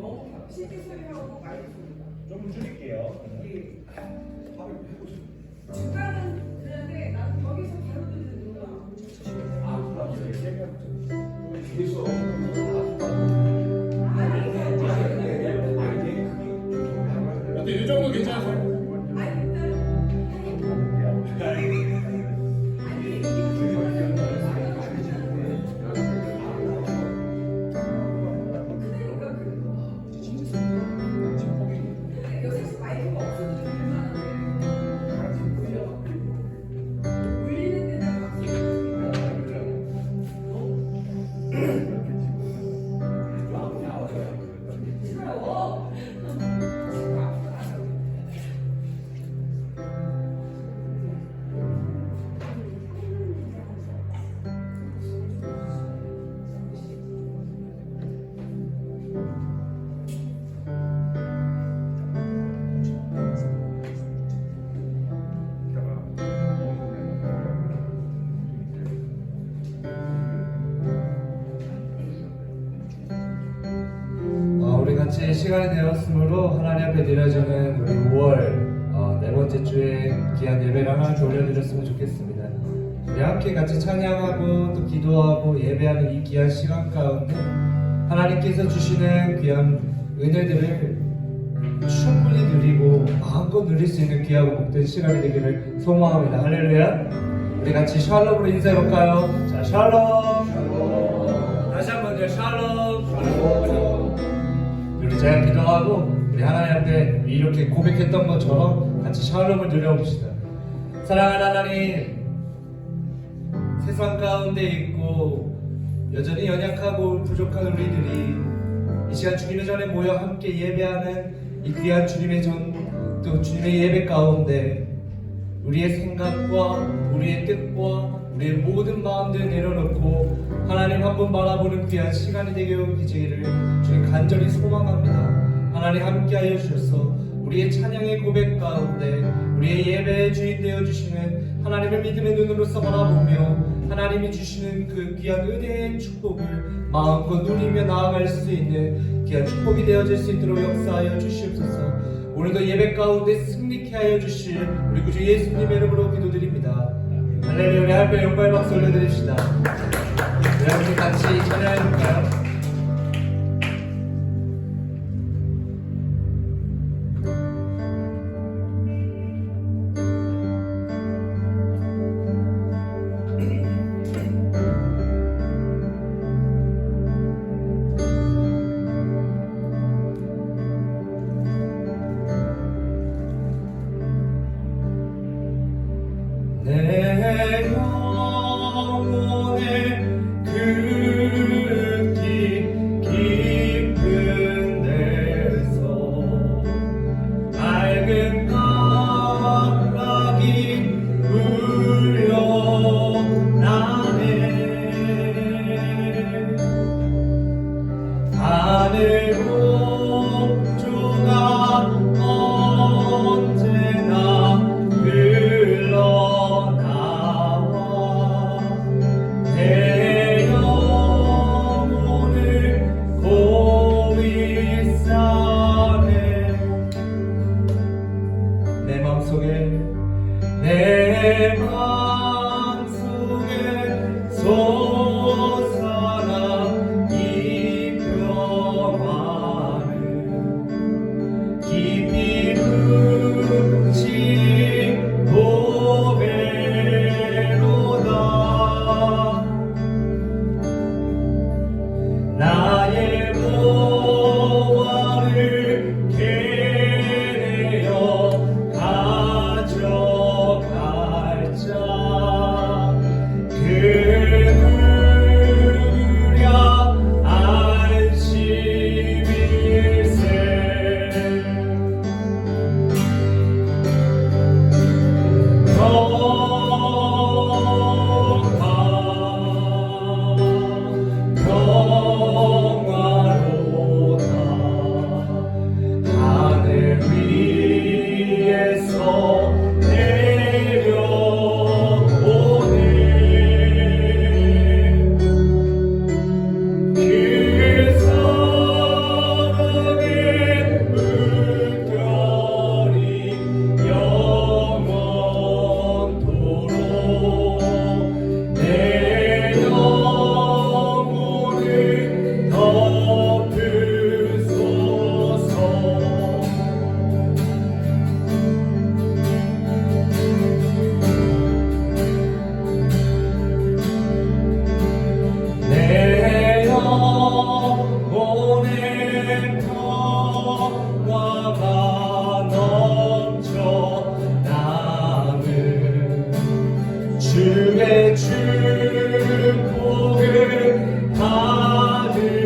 너무 시계 소리하고 마이크 소리가. 좀 줄일게요. 예. 중간은 그런데 난 여기서 바로 듣는 거야. 뒤에서 근데 이 정도 괜찮아요. 우리 같이 시간이 되었으므로 하나님 앞에 드려지는 우리 5월 네 번째 주에 귀한 예배를 하나님 올려드렸으면 좋겠습니다. 우리 함께 같이 찬양하고 또 기도하고 예배하는 이 귀한 시간 가운데 하나님께서 주시는 귀한 은혜들을 충분히 누리고 마음껏 누릴 수 있는 귀하고 복된 시간이 되기를 소망합니다. 할렐루야. 우리 같이 샬롬으로 인사해볼까요? 자, 샬롬. 다시 한번요. 샬롬. 우리 제가 기도하고 우리 하나님 앞에 이렇게 고백했던 것처럼 같이 샬롬을 누려봅시다. 사랑하는 하나님, 세상 가운데 있고 여전히 연약하고 부족한 우리들이 이 시간 주님의 전에 모여 함께 예배하는 이 귀한 주님의 또 주님의 예배 가운데 우리의 생각과 우리의 뜻과 우리의 모든 마음들을 내려놓고 하나님 한 번 바라보는 귀한 시간이 되기를 주님 간절히 소망합니다. 하나님 함께하여 주셔서 우리의 찬양의 고백 가운데 우리의 예배의 주인 되어주시는 하나님을 믿음의 눈으로서 바라보며 하나님이 주시는 그 귀한 은혜의 축복을 마음껏 누리며 나아갈 수 있는 귀한 축복이 되어질 수 있도록 역사하여 주시옵소서. 오늘도 예배 가운데 승리케 하여 주실 우리 구주 예수님의 이름으로 기도드립니다. 할렐루야. 우리 할배 영광의 박수 올려드립시다. 우리 같이 찬양해볼까요? 내 영혼의 그 깊은 데서 맑은 까닭이 울려나네. 하늘 목조가 언제나 흘러나와 내 영혼을 고이 싸네. 내 맘속에 솟아나 이 평화 평화가 넘쳐 나는 주의 축복을 받으리라.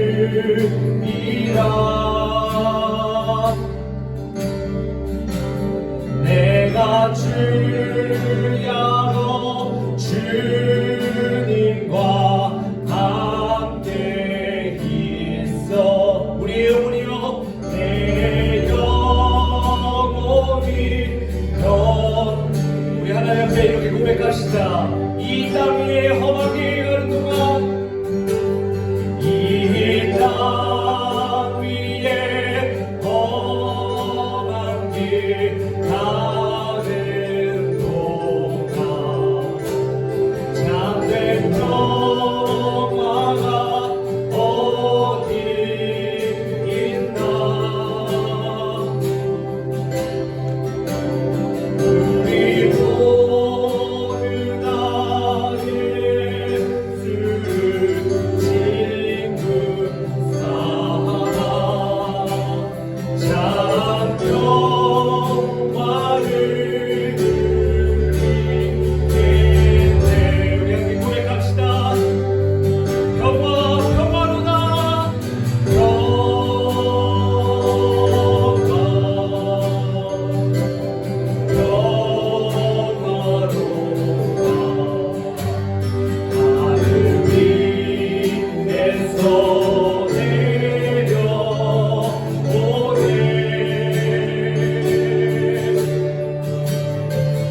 내가 주야로 주님과 함께 있어. 우리의 영혼이여 내 영혼이 우리 하나님 앞에 이렇게 고백합시다. 이 땅 위에 험하게 가는 동안 이 땅 위에 험한 길 가는 동안 참된 평화가 어디 있나. 우리 모두 다 예수를 친구 삼아 참 평화를 누리겠네. 우리 함께 고백합시다. 평화로다. 하늘 위에서 내려오네.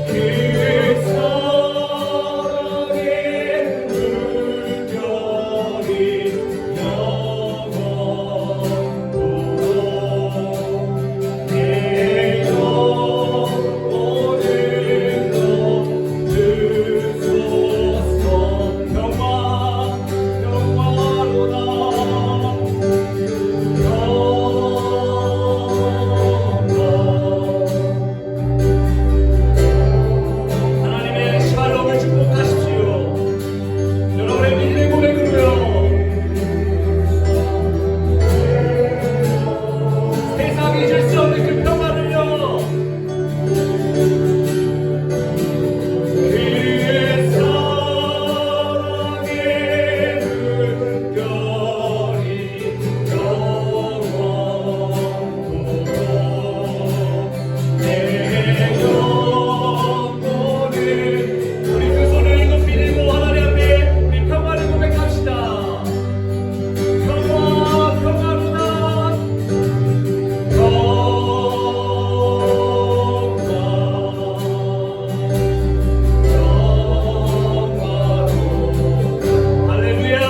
그 사랑의 물결이 영원토록 내 영혼을 주소서. 평화로다. 하나님의 샬롬을 축복하십시오. 여러분의 믿음의 고백으로요. 세상이 줄 수 없는 그 평화를요. 그 사랑의 물결이 영원토록 내 영혼을 우리 그 손을 높이 들고 하나님 앞에 우리 평화를 고백합시다. 평화로다. 할렐루야.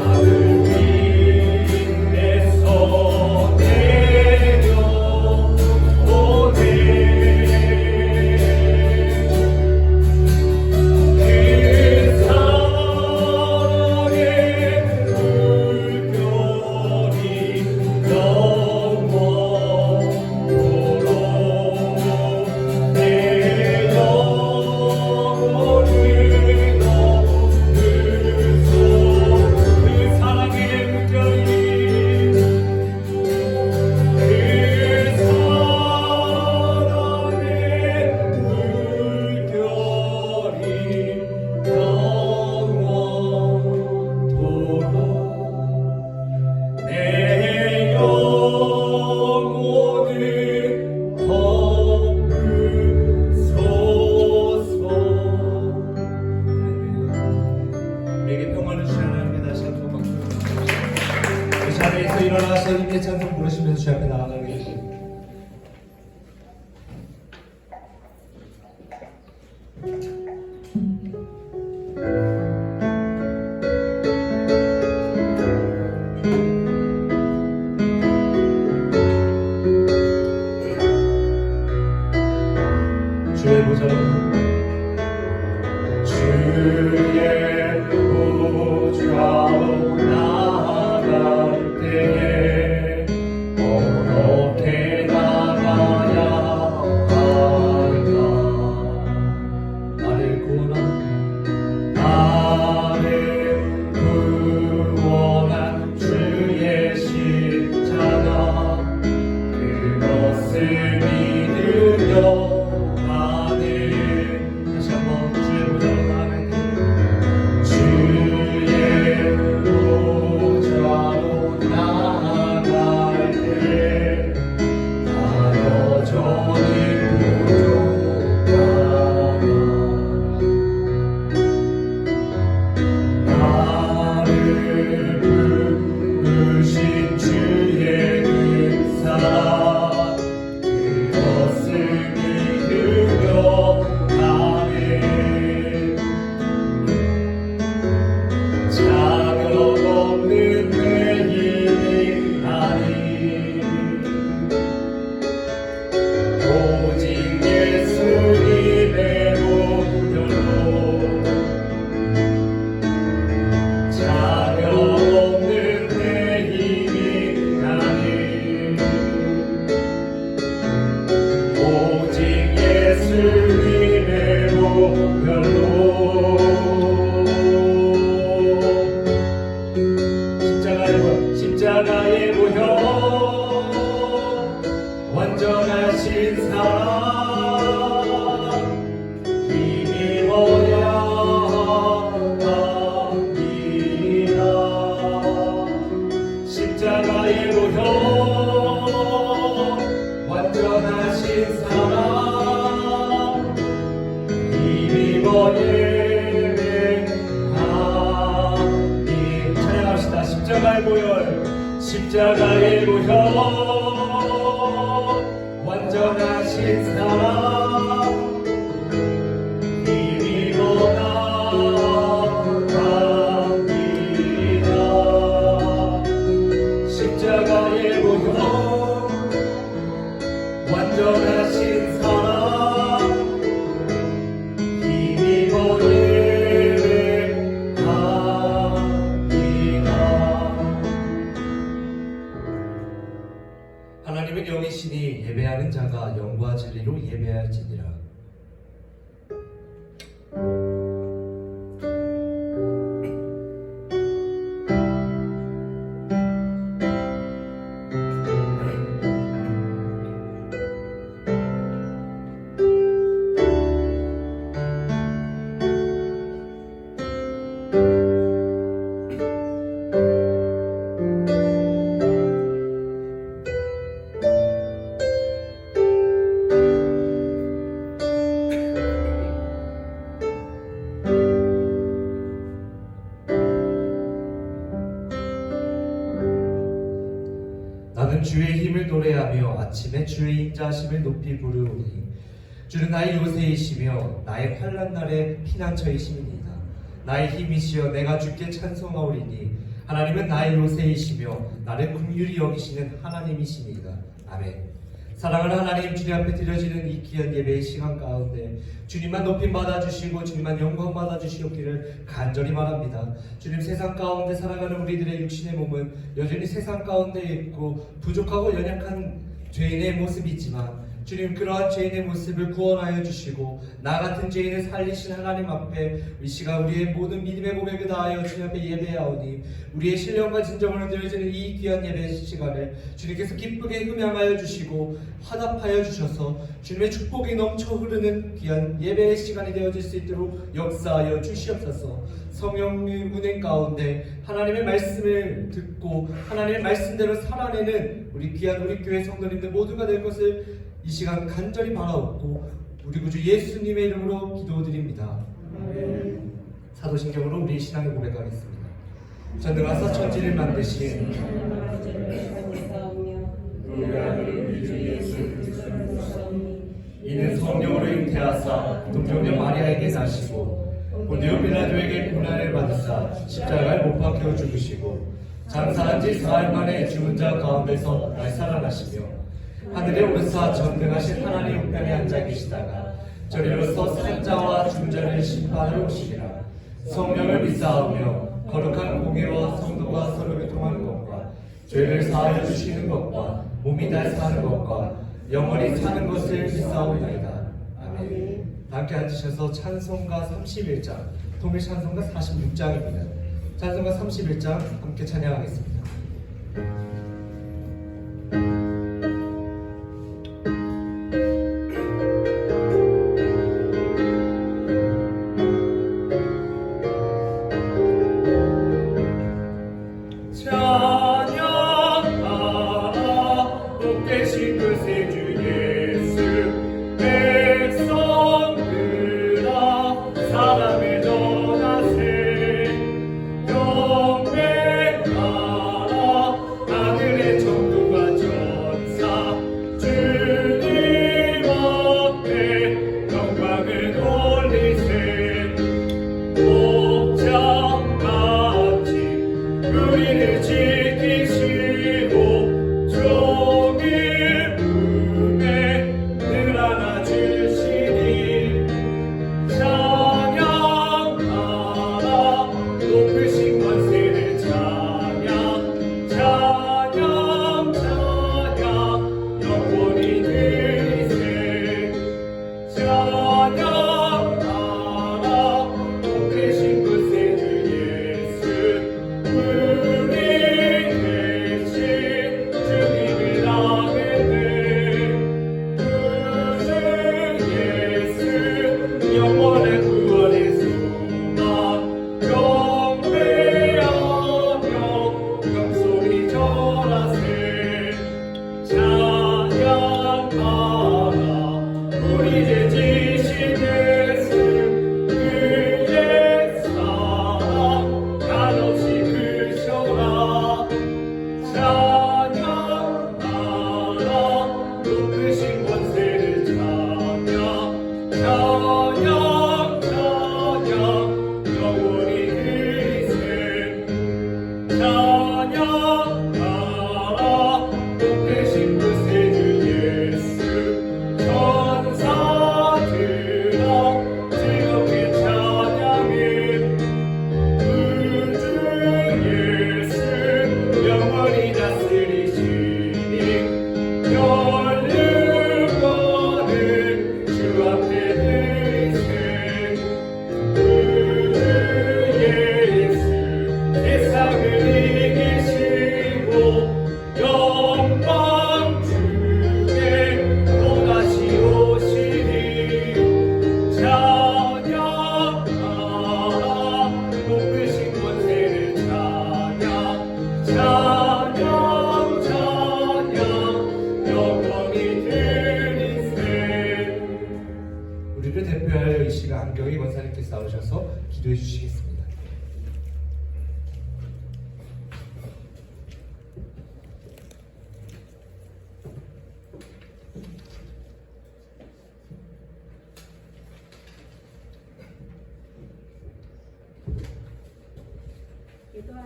하늘 위에서 내려오네. 그 사랑의 물결이 영원토록 내 영혼을 그 사랑의 물결이 영원토록 내 영혼을 허물소서. 우리에게 평화를 주시는 하나님께 다시 한번 박수. 이 자리에서 일어나서 힘의 찬송 부르시면서 주 앞에 나아가겠습니다. 주의 보좌로 나아갈 때에 어떻게 나가야 할까. 나를 구원한 주의 십자가 십자가에 모여 완전하신 사랑 십자가에 모여 완전하신 사랑 힘입어 예배합니다. 하나님은 영이시니 예배하는 자가 영과 진리로 예배할지니라. 나는 주의 힘을 노래하며 아침에 주의 인자하심을 높이 부르오니 주는 나의 요새이시며 나의 환난 날의 피난처이심이니이다. 나의 힘이시여 내가 주께 찬송하오리니 하나님은 나의 요새이시며 나를 긍휼히 여기시는 하나님이시니이다. 아멘. 사랑하는 하나님, 주님 앞에 드려지는 이 귀한 예배의 시간 가운데 주님만 높임 받아주시고 주님만 영광 받아주시옵기를 간절히 바랍니다. 주님, 세상 가운데 살아가는 우리들의 육신의 몸은 여전히 세상 가운데 있고 부족하고 연약한 죄인의 모습이지만 주님, 그러한 죄인의 모습을 구원하여 주시고 나 같은 죄인을 살리신 하나님 앞에 이 시간 우리의 모든 믿음의 고백을 다하여 주님 앞에 예배하오니 우리의 신령과 진정으로 드려지는 이 귀한 예배의 시간을 주님께서 기쁘게 흠양하여 주시고 화답하여 주셔서 주님의 축복이 넘쳐 흐르는 귀한 예배의 시간이 되어질 수 있도록 역사하여 주시옵소서. 성령의 운행 가운데 하나님의 말씀을 듣고 하나님의 말씀대로 살아내는 우리 귀한 우리 교회 성도님들 모두가 될 것을 이 시간 간절히 바라옵고 우리 구주 예수님의 이름으로 기도드립니다. 사도신경으로 우리 신앙을 고백하겠습니다. 전능하사 천지를 만드신 이는 성령으로 잉태하사 동정녀 마리아에게 나시고 본디오 빌라도에게 고난을 받으사 십자가에 못 박혀 죽으시고 장사한 지 4일 만에 죽은 자 가운데서 다시 살아나시며 하늘에 오르사 전능하신 하나님 우편에 앉아 계시다가 저리로서 산자와 죽은 자를 심판하러 오시리라. 성령을 믿사오며 거룩한 공예와 성도가 서로 교통하는 것과 죄를 사하여 주시는 것과 몸이 다시 사는 것과 영원히 사는 것을 믿사오나이다. 아멘. 함께 앉으셔서 찬송가 31장, 통일 찬송가 46장입니다. 찬송가 31장 함께 찬양하겠습니다.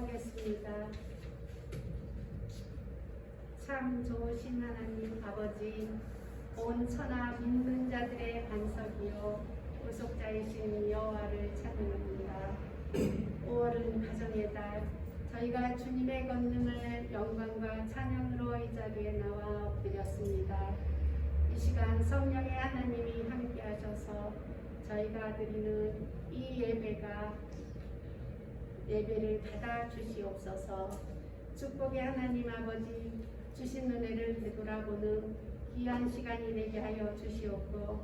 기도하겠습니다. 참 좋으신 하나님 아버지, 온 천하 믿는 자들의 반석이요 구속자이신 여호와를 찬양합니다. 5월은 가정의 달, 저희가 주님의 권능을 영광과 찬양으로 이 자리에 나와 엎드렸습니다. 이 시간 성령의 하나님이 함께 하셔서 저희가 드리는 이 예배를 받아 주시옵소서. 축복의 하나님 아버지, 주신 은혜를 되돌아보는 귀한 시간이 되게 하여 주시옵고,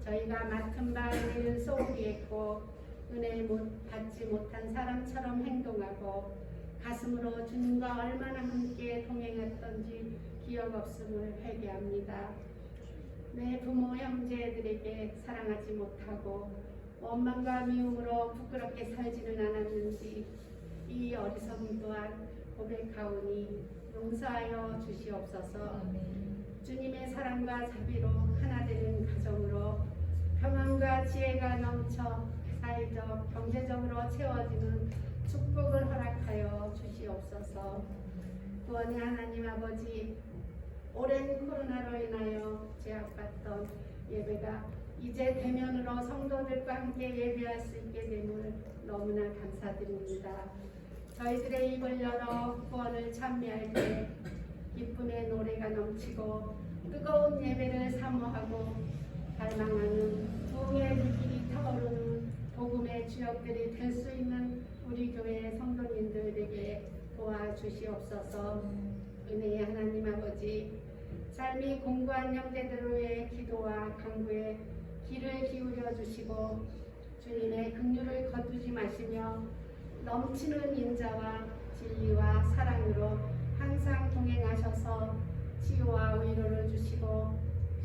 저희가 맡은 바 은혜를 소홀히 했고 은혜 받지 못한 사람처럼 행동하고 가슴으로 주님과 얼마나 함께 동행했던지 기억 없음을 회개합니다. 내 부모 형제들에게 사랑하지 못하고 원망과 미움으로 부끄럽게 살지는 않았는지 이 어리석음 또한 고백하오니 용서하여 주시옵소서. 주님의 사랑과 자비로 하나 되는 가정으로 평안과 지혜가 넘쳐 사회적, 경제적으로 채워지는 축복을 허락하여 주시옵소서. 구원의 하나님 아버지, 오랜 코로나로 인하여 제약받던 예배가 이제 대면으로 성도들과 함께 예배할 수 있게 됨을 너무나 감사드립니다. 저희들의 입을 열어 구원을 찬미할 때 기쁨의 노래가 넘치고 뜨거운 예배를 사모하고 갈망하는 부흥의 불길이 타오르는 복음의 주역들이 될 수 있는 우리 교회 성도님들에게 도와주시옵소서. 은혜의 하나님 아버지, 삶이 공고한 형제들을 위해 기도와 강구에 귀를 기울여 주시고 주님의 긍휼을 거두지 마시며 넘치는 인자와 진리와 사랑으로 항상 동행하셔서 치유와 위로를 주시고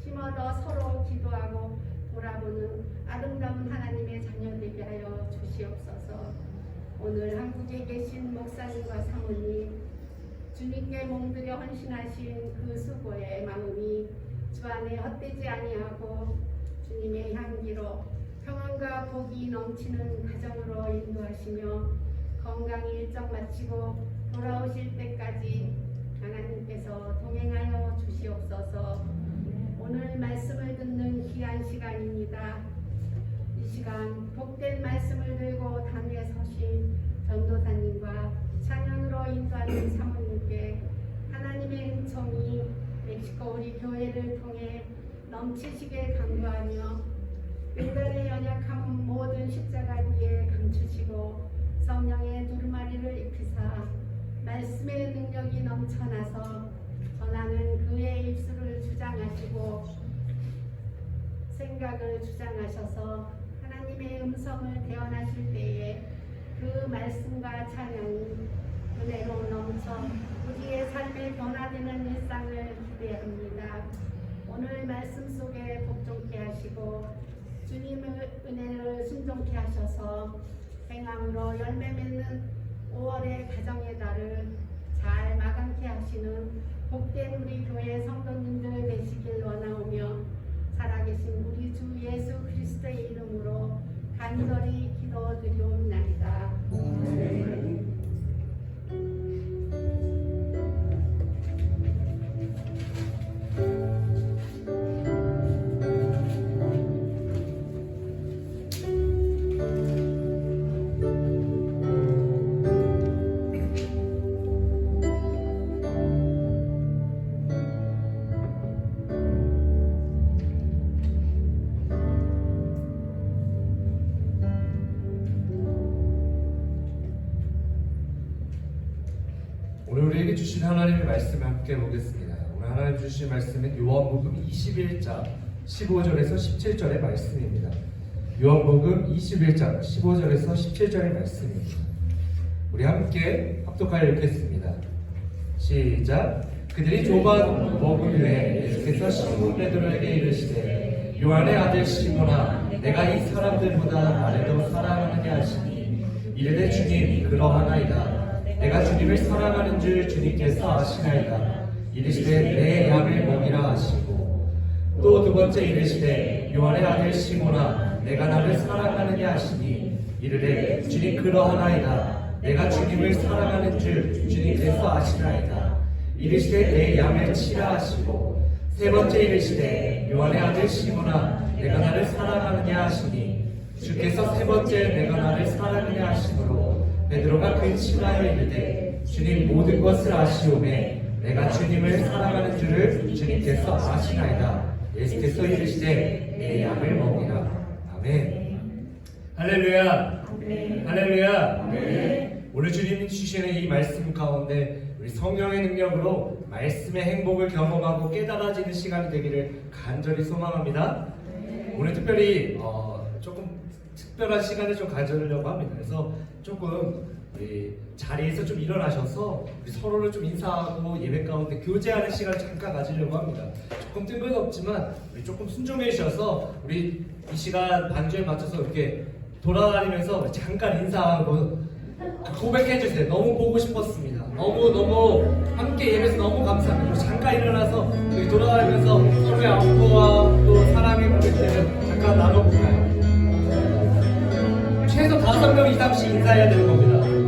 힘어도 서로 기도하고 돌아보는 아름다운 하나님의 자녀 되게 하여 주시옵소서. 오늘 한국에 계신 목사님과 사모님, 주님께 몸들여 헌신하신 그 수고의 마음이 주 안에 헛되지 아니하고 주님의 향기로 평안과 복이 넘치는 가정으로 인도하시며 건강히 일정 마치고 돌아오실 때까지 하나님께서 동행하여 주시옵소서. 오늘 말씀을 듣는 귀한 시간입니다. 이 시간 복된 말씀을 들고 담에 서신 전도사님과 찬양으로 인도하는 사모님께 하나님의 은총이 멕시코 우리 교회를 통해 넘치시길 간구하며 인간의 연약함 모든 십자가 뒤에 감추시고 성령의 두루마리를 입히사 말씀의 능력이 넘쳐나서 전하는 그의 입술을 주장하시고 생각을 주장하셔서 하나님의 음성을 대언하실 때에 그 말씀과 찬양이 은혜로 넘쳐 우리의 삶에 변화되는 일상을 기대합니다. 오늘 말씀 속에 복종케 하시고 주님의 은혜를 순종케 하셔서 행함으로 열매 맺는 5월의 가정의 달을 잘 마감케 하시는 복된 우리 교회 성도님들 되시길 원하오며 살아계신 우리 주 예수 그리스도의 이름으로 간절히 기도드리옵나이다. 오늘 우리에게 주신 하나님의 말씀을 함께 보겠습니다. 오늘 하나님 주신 말씀은 요한복음 21장 15절에서 17절의 말씀입니다. 요한복음 21장 15절에서 17절의 말씀입니다. 우리 함께 합독하여 읽겠습니다. 시작. 그들이 조반 먹은 후에 예수께서 시몬 베드로에게 이르시되 요한의 아들 시몬아, 내가 이 사람들보다 나를 더 사랑하느냐 하시니 이르되 주님 그러하나이다. 내가 주님을 사랑하는 줄 주님께서 아시나이다. 이르시되 내 양을 먹이라 하시고 또 두 번째 이르시되 요한의 아들 시몬아, 내가 나를 사랑하느냐 하시니 이르되 주님 그러하나이다. 내가 주님을 사랑하는 줄 주님께서 아시나이다. 이르시되 내 양을 치라 하시고 세 번째 이르시되 요한의 아들 시몬아 내가 나를 사랑하느냐 하시니 주께서 세 번째 내가 나를 사랑하느냐 하시므로 베드로가 그 친하여 이르되 주님 모든 것을 아시오매 내가 주님을 사랑하는 줄을 주님께서 아시나이다. 예수께서 이르시되 내 양을 먹이라. 아멘. 할렐루야. 할렐루야. 오늘 주님이 주시는 이 말씀 가운데 우리 성령의 능력으로 말씀의 행복을 경험하고 깨달아지는 시간이 되기를 간절히 소망합니다. 오늘 특별히 조금 특별한 시간을 좀 가지려고 합니다. 그래서 조금 우리 자리에서 좀 일어나셔서 우리 서로를 좀 인사하고 예배 가운데 교제하는 시간을 잠깐 가지려고 합니다. 조금 뜬금없지만 우리 조금 순종해주셔서 우리 이 시간 반주에 맞춰서 이렇게 돌아다니면서 잠깐 인사하고 고백해주세요. 너무 보고 싶었습니다. 너무 함께 예배해서 너무 감사합니다. 잠깐 일어나서 여기 돌아다니면서 서로의 안부와 또 사랑의 고백들을 잠깐 나눠볼까요? 최소 5명 이상씩 인사해야 되는 겁니다.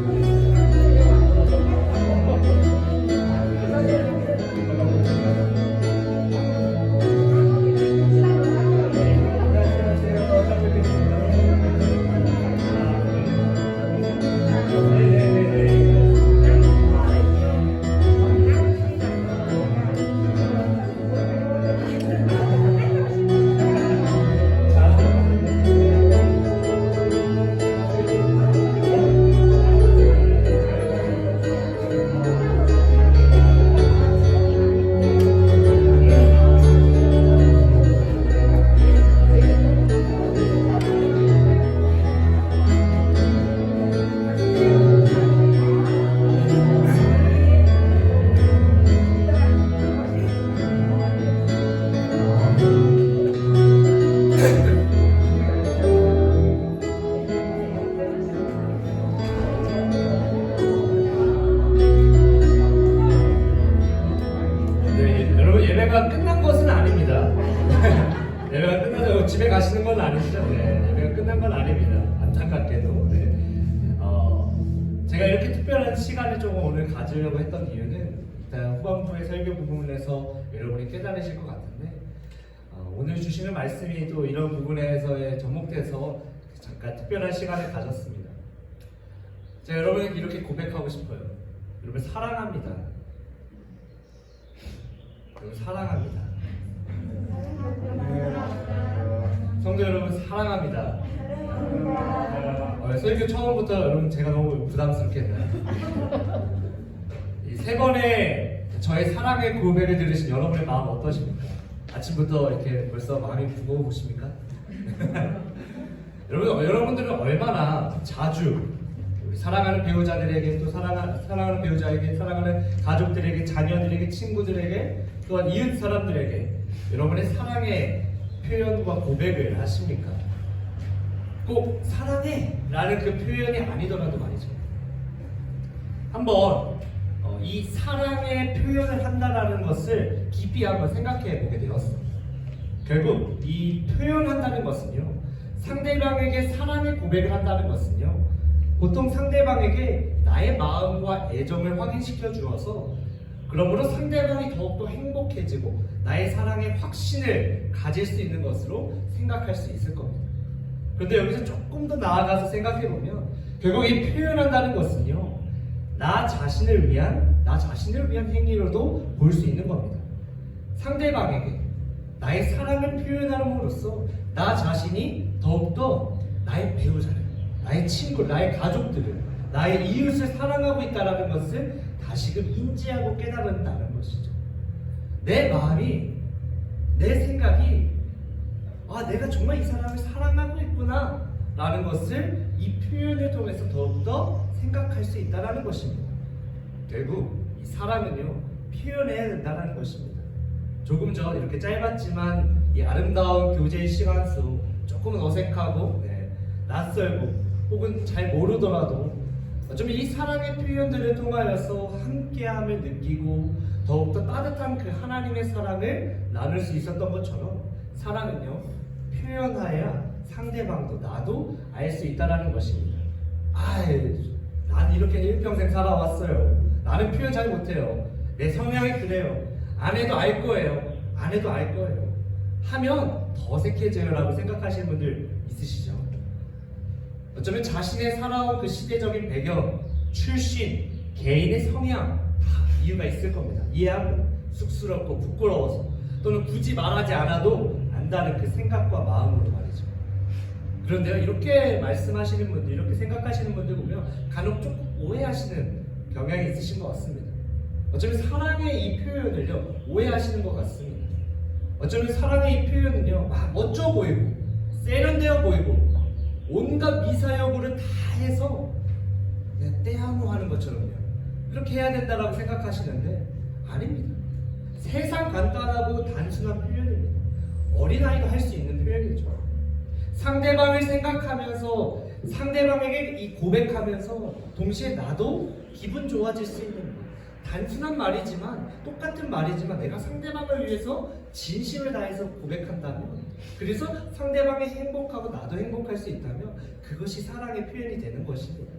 예배가 끝난 것은 아닙니다. 예배가 끝나서 집에 가시는 건 아니시죠? 네, 예배가 끝난 건 아닙니다. 안타깝게도. 네. 제가 이렇게 특별한 시간을 조금 오늘 가지려고 했던 이유는 일단 후반부의 설교 부분에서 여러분이 깨달으실 것 같은데 오늘 주시는 말씀이 또 이런 부분에서 접목돼서 잠깐 특별한 시간을 가졌습니다. 제가 여러분에게 이렇게 고백하고 싶어요. 여러분 사랑합니다. 사랑합니다. 성도 여러분 사랑합니다. 설교 처음부터 여러분 제가 너무 부담스럽게 했나요? 이 세 번의 저의 사랑의 고백을 들으신 여러분의 마음 어떠십니까? 아침부터 이렇게 벌써 마음이 무거우십니까? 여러분들은 얼마나 자주 우리 사랑하는 배우자들에게 또 사랑하는 배우자에게 사랑하는 가족들에게 자녀들에게 친구들에게 또한 이웃 사람들에게 여러분의 사랑의 표현과 고백을 하십니까? 꼭 사랑해 라는 그 표현이 아니더라도 말이죠. 한번 이 사랑의 표현을 한다는 것을 깊이 한번 생각해 보게 되었습니다. 결국 이 표현한다는 것은요, 상대방에게 사랑의 고백을 한다는 것은요, 보통 상대방에게 나의 마음과 애정을 확인시켜 주어서 그러므로 상대방이 더욱더 행복해지고 나의 사랑에 확신을 가질 수 있는 것으로 생각할 수 있을 겁니다. 그런데 여기서 조금 더 나아가서 생각해 보면 결국 이 표현한다는 것은요, 나 자신을 위한 행위로도 볼 수 있는 겁니다. 상대방에게 나의 사랑을 표현함으로써 나 자신이 더욱더 나의 배우자를, 나의 친구, 나의 가족들을, 나의 이웃을 사랑하고 있다는 것을 다시금 인지하고 깨달은다는 것이죠. 내 마음이, 내 생각이 내가 정말 이 사람을 사랑하고 있구나 라는 것을 이 표현을 통해서 더욱더 생각할 수 있다는 것입니다. 결국 이 사랑은요, 표현해야 된다는 것입니다. 조금 전 이렇게 짧았지만 이 아름다운 교제의 시간 속 조금은 어색하고 낯설고 혹은 잘 모르더라도 어쩌면 이 사랑의 표현들을 통하여서 함께함을 느끼고 더욱더 따뜻한 그 하나님의 사랑을 나눌 수 있었던 것처럼 사랑은요, 표현하여야 상대방도 나도 알 수 있다는 것입니다. 나는 이렇게 일평생 살아왔어요. 나는 표현 잘 못해요. 내 성향이 그래요. 안 해도 알 거예요. 안 해도 알 거예요. 하면 더 어색해져요라고 생각하시는 분들 있으시죠? 어쩌면 자신의 살아온 그 시대적인 배경, 출신, 개인의 성향 다 이유가 있을 겁니다. 이해하고 쑥스럽고 부끄러워서 또는 굳이 말하지 않아도 안다는 그 생각과 마음으로 말이죠. 그런데요, 이렇게 말씀하시는 분들, 이렇게 생각하시는 분들 보면 간혹 조금 오해하시는 경향이 있으신 것 같습니다. 어쩌면 사랑의 이 표현을요, 오해하시는 것 같습니다. 어쩌면 사랑의 이 표현은요, 막 멋져 보이고 세련되어 보이고 온갖 미사여구를 다 해서 그냥 떼아모하는 것처럼요, 그렇게 해야 된다라고 생각하시는데 아닙니다. 세상 간단하고 단순한 표현입니다. 어린아이가 할 수 있는 표현이죠. 상대방을 생각하면서 상대방에게 이 고백하면서 동시에 나도 기분 좋아질 수 있는 단순한 말이지만, 똑같은 말이지만 내가 상대방을 위해서 진심을 다해서 고백한다면, 그래서 상대방이 행복하고 나도 행복할 수 있다면 그것이 사랑의 표현이 되는 것입니다.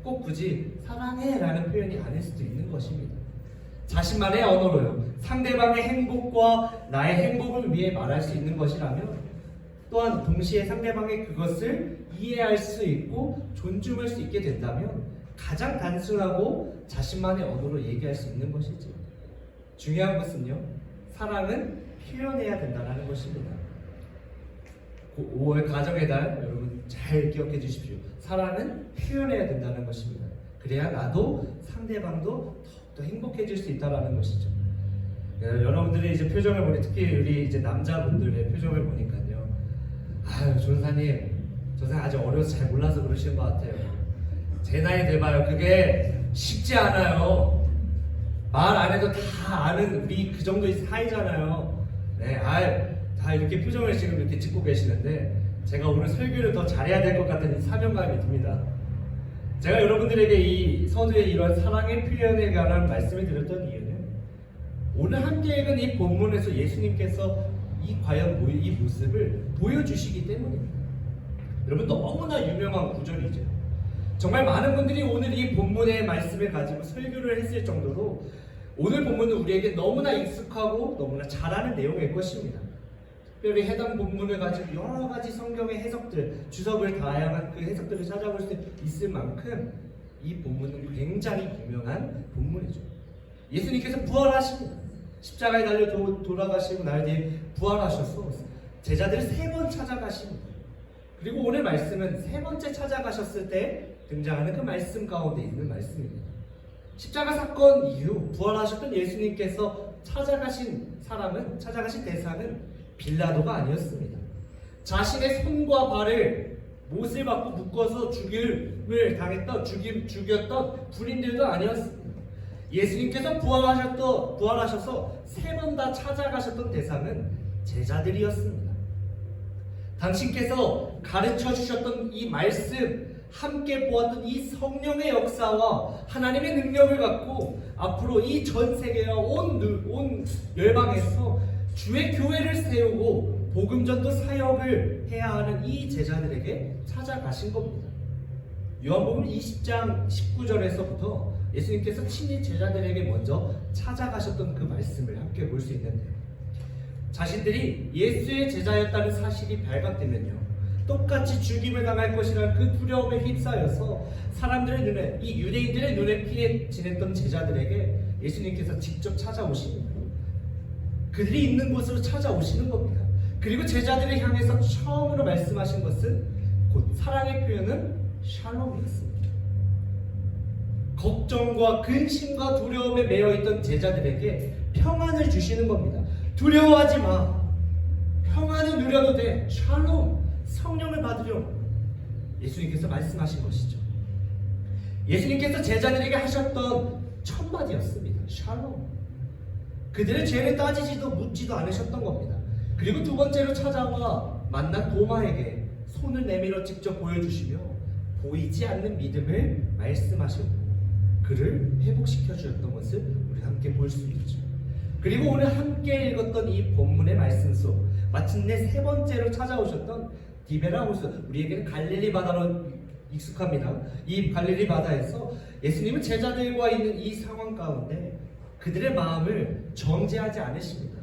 꼭 굳이 사랑해 라는 표현이 아닐 수도 있는 것입니다. 자신만의 언어로요, 상대방의 행복과 나의 행복을 위해 말할 수 있는 것이라면, 또한 동시에 상대방의 그것을 이해할 수 있고 존중할 수 있게 된다면 가장 단순하고 자신만의 언어로 얘기할 수 있는 것이죠. 중요한 것은요, 사랑은 표현해야 된다는 것입니다. 5월 가정의 달 여러분 잘 기억해 주십시오. 사랑은 표현해야 된다는 것입니다. 그래야 나도 상대방도 더욱더 행복해질 수 있다는 것이죠. 여러분들의 이제 표정을 보니, 특히 우리 이제 남자분들의 표정을 보니까요, 아유 조사님, 조사 아직 어려서 잘 몰라서 그러시는 것 같아요. 제 나이 돼봐요, 그게 쉽지 않아요. 말 안 해도 다 아는 우리 그 정도의 사이잖아요. 네, 다 이렇게 표정을 지금 이렇게 짓고 계시는데 제가 오늘 설교를 더 잘해야 될 것 같은 사명감이 듭니다. 제가 여러분들에게 이 서두의 이런 사랑의 표현에 관한 말씀을 드렸던 이유는, 오늘 함께 읽은 이 본문에서 예수님께서 과연 이 모습을 보여주시기 때문입니다. 여러분, 너무나 유명한 구절이죠. 정말 많은 분들이 오늘 이 본문의 말씀을 가지고 설교를 했을 정도로 오늘 본문은 우리에게 너무나 익숙하고 너무나 잘 아는 내용일 것입니다. 특별히 해당 본문을 가지고 여러 가지 성경의 해석들, 주석을 다양한 그 해석들을 찾아볼 수 있을 만큼 이 본문은 굉장히 유명한 본문이죠. 예수님께서 부활하십니다. 십자가에 달려 돌아가시고 날 뒤에 부활하셔서 제자들을 3번 찾아가십니다. 그리고 오늘 말씀은 3번째 찾아가셨을 때 등장하는 그 말씀 가운데 있는 말씀입니다. 십자가 사건 이후 부활하셨던 예수님께서 찾아가신 대상은 빌라도가 아니었습니다. 자신의 손과 발을 못을 받고 묶어서 죽임을 당했던 죽였던 군인들도 아니었습니다. 예수님께서 부활하셔서 3번 다 찾아가셨던 대상은 제자들이었습니다. 당신께서 가르쳐 주셨던 이 말씀, 함께 보았던 이 성령의 역사와 하나님의 능력을 갖고 앞으로 이 전 세계와 온 열방에서 주의 교회를 세우고 복음전도 사역을 해야 하는 이 제자들에게 찾아가신 겁니다. 요한복음 20장 19절에서부터 예수님께서 친히 제자들에게 먼저 찾아가셨던 그 말씀을 함께 볼 수 있는데, 자신들이 예수의 제자였다는 사실이 발각되면요, 똑같이 죽임을 당할 것이라는 그 두려움에 휩싸여서 사람들의 눈에, 이 유대인들의 눈에 피해 지냈던 제자들에게 예수님께서 직접 찾아오십니다. 그들이 있는 곳으로 찾아오시는 겁니다. 그리고 제자들을 향해서 처음으로 말씀하신 것은 곧 사랑의 표현은 샬롬이었습니다. 걱정과 근심과 두려움에 매여있던 제자들에게 평안을 주시는 겁니다. 두려워하지 마. 평안을 누려도 돼. 샬롬, 성령을 받으렴. 예수님께서 말씀하신 것이죠. 예수님께서 제자들에게 하셨던 첫 마디였습니다. 샬롬. 그들의 죄를 따지지도 묻지도 않으셨던 겁니다. 그리고 두 번째로 찾아와 만난 도마에게 손을 내밀어 직접 보여주시며 보이지 않는 믿음을 말씀하시고 그를 회복시켜 주셨던 것을 우리 함께 볼 수 있죠. 그리고 오늘 함께 읽었던 이 본문의 말씀 속 마침내 3번째로 찾아오셨던 디베라우스, 우리에게는 갈릴리 바다로 익숙합니다. 이 갈릴리 바다에서 예수님은 제자들과 있는 이 상황 가운데 그들의 마음을 정죄하지 않으십니다.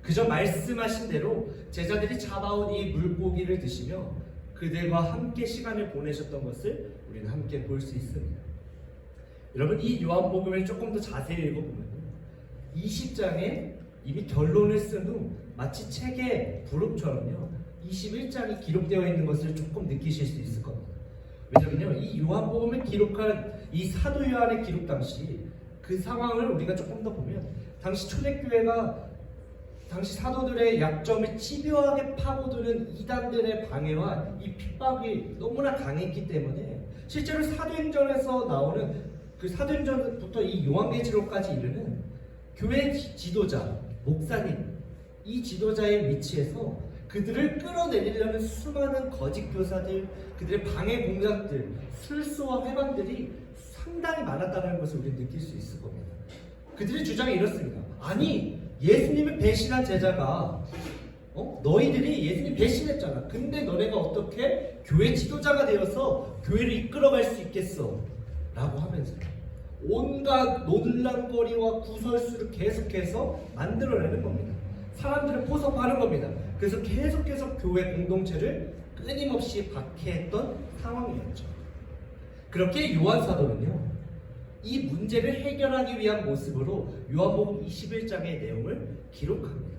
그저 말씀하신 대로 제자들이 잡아온 이 물고기를 드시며 그들과 함께 시간을 보내셨던 것을 우리는 함께 볼 수 있습니다. 여러분, 이 요한복음을 조금 더 자세히 읽어보면 20장에 이미 결론을 쓴 후 마치 책의 부록처럼요 21장이 기록되어 있는 것을 조금 느끼실 수 있을 겁니다. 왜냐면요, 이 요한복음을 기록한 이 사도 요한의 기록 당시 그 상황을 우리가 조금 더 보면 당시 초대교회가 당시 사도들의 약점을 집요하게 파고드는 이단들의 방해와 이 핍박이 너무나 강했기 때문에 실제로 사도행전에서 나오는 그 사도행전부터 이 요한계시록까지 이르는 교회 지도자, 목사님, 이 지도자의 위치에서 그들을 끌어내리려는 수많은 거짓 교사들, 그들의 방해 공작들, 술수와 회방들이 상당히 많았다는 것을 우리는 느낄 수 있을 겁니다. 그들의 주장이 이렇습니다. 아니, 예수님을 배신한 제자가 너희들이 예수님 배신했잖아. 근데 너네가 어떻게 교회 지도자가 되어서 교회를 이끌어갈 수 있겠어? 라고 하면서 온갖 논란거리와 구설수를 계속해서 만들어내는 겁니다. 사람들을 포섭하는 겁니다. 그래서 계속해서 교회 공동체를 끊임없이 박해했던 상황이었죠. 그렇게 요한 사도는요, 이 문제를 해결하기 위한 모습으로 요한복음 21장의 내용을 기록합니다.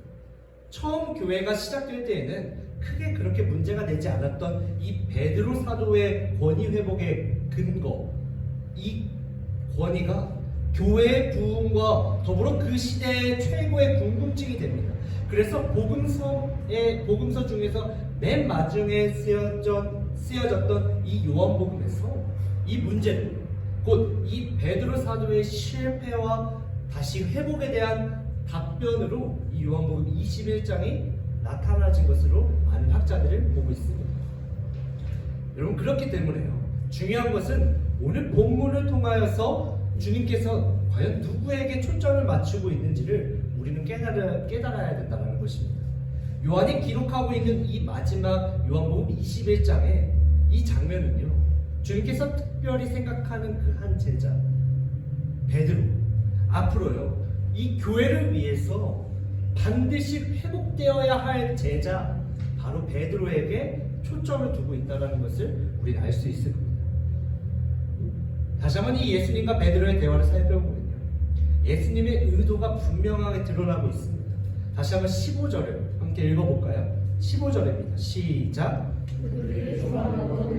처음 교회가 시작될 때에는 크게 그렇게 문제가 되지 않았던 이 베드로 사도의 권위 회복의 근거, 이 권위가 교회의 부흥과 더불어 그 시대의 최고의 궁금증이 됩니다. 그래서 복음서 중에서 맨 마지막에 쓰여졌던 이 요한복음에서 이 문제를 곧 이 베드로 사도의 실패와 다시 회복에 대한 답변으로 이 요한복음 21장이 나타나진 것으로 많은 학자들을 보고 있습니다. 여러분, 그렇기 때문에요, 중요한 것은 오늘 본문을 통하여서 주님께서 과연 누구에게 초점을 맞추고 있는지를 우리는 깨달아야 된다는 것입니다. 요한이 기록하고 있는 이 마지막 요한복음 21장의 이 장면은요, 주님께서 특별히 생각하는 그 한 제자 베드로, 앞으로요 이 교회를 위해서 반드시 회복되어야 할 제자 바로 베드로에게 초점을 두고 있다는 것을 우리는 알 수 있을 겁니다. 다시 한번 이 예수님과 베드로의 대화를 살펴보면요, 예수님의 의도가 분명하게 드러나고 있습니다. 다시 한번 15절을 함께 읽어볼까요? 15절입니다. 시작. 그들이 조망하던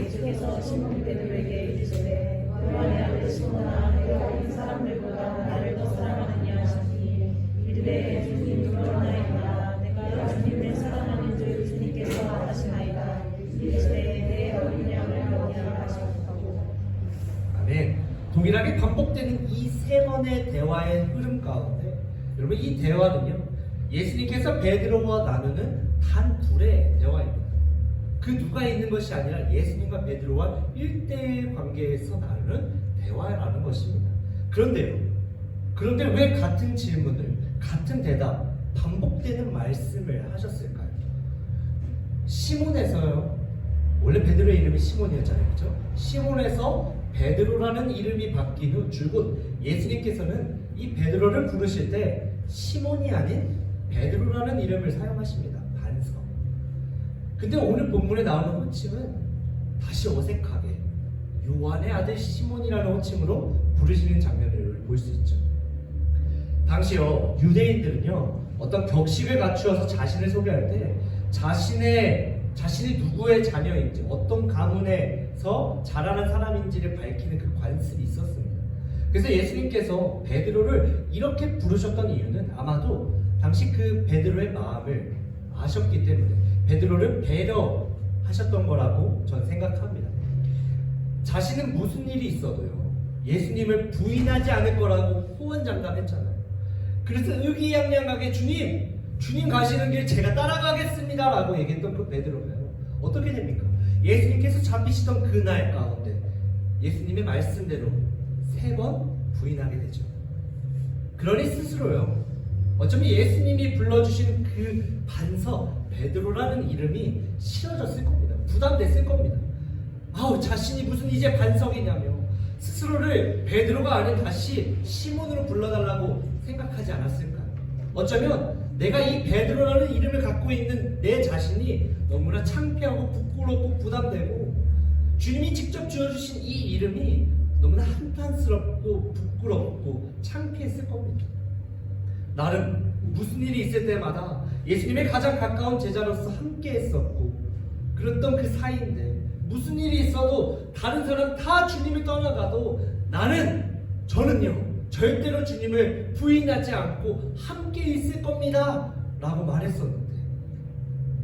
예수께서 시몬 베드로에게 이르시되 요한의 아들 시몬아, 내가 이 사람들보다 나를 더 사랑하느냐 하시니 이르되 주님 그러나이다. 내가 주님을 사랑하는 줄 주님께서 아시나이다. 이르시되 내 어린 양을 먹이라 하셨다고. 아멘. 동일하게 반복되는 이 세 번의 대화의 흐름 가운데 여러분, 이 대화는요 예수님께서 베드로와 나누는 단 둘의 대화입니다. 그 누가 있는 것이 아니라 예수님과 베드로와 1대1 관계에서 나누는 대화라는 것입니다. 그런데 왜 같은 질문을, 같은 대답, 반복되는 말씀을 하셨을까요? 시몬에서요, 원래 베드로의 이름이 시몬이었잖아요, 그렇죠? 시몬에서 베드로라는 이름이 바뀐 후 줄곧 예수님께서는 이 베드로를 부르실 때 시몬이 아닌 베드로라는 이름을 사용하십니다. 반석. 근데 오늘 본문에 나오는 호칭은 다시 어색하게 요한의 아들 시몬이라는 호칭으로 부르시는 장면을 볼 수 있죠. 당시요 유대인들은요 어떤 격식을 갖추어서 자신을 소개할 때 자신이 누구의 자녀인지, 어떤 가문에서 자라는 사람인지를 밝히는 그 관습이 있었습니다. 그래서 예수님께서 베드로를 이렇게 부르셨던 이유는 아마도 당시 그 베드로의 마음을 아셨기 때문에 베드로를 배려하셨던 거라고 저는 생각합니다. 자신은 무슨 일이 있어도요 예수님을 부인하지 않을 거라고 호언장담했잖아요. 그래서 의기양양하게 주님 가시는 길 제가 따라가겠습니다 라고 얘기했던 그 베드로가요 어떻게 됩니까? 예수님께서 잡히시던 그날 가운데 예수님의 말씀대로 3번 부인하게 되죠. 그러니 스스로요 어쩌면 예수님이 불러주신 그 반석 베드로라는 이름이 싫어졌을 겁니다. 부담됐을 겁니다. 아우 자신이 무슨 이제 반석이냐며 스스로를 베드로가 아닌 다시 시몬으로 불러달라고 생각하지 않았을까요? 어쩌면 내가 이 베드로라는 이름을 갖고 있는 내 자신이 너무나 창피하고 부끄럽고 부담되고 주님이 직접 지어주신 이 이름이 너무나 한탄스럽고 부끄럽고 창피했을 겁니다. 나름 무슨 일이 있을 때마다 예수님의 가장 가까운 제자로서 함께 했었고 그랬던 그 사이인데 무슨 일이 있어도 다른 사람 다 주님을 떠나가도 저는요 절대로 주님을 부인하지 않고 함께 있을 겁니다 라고 말했었는데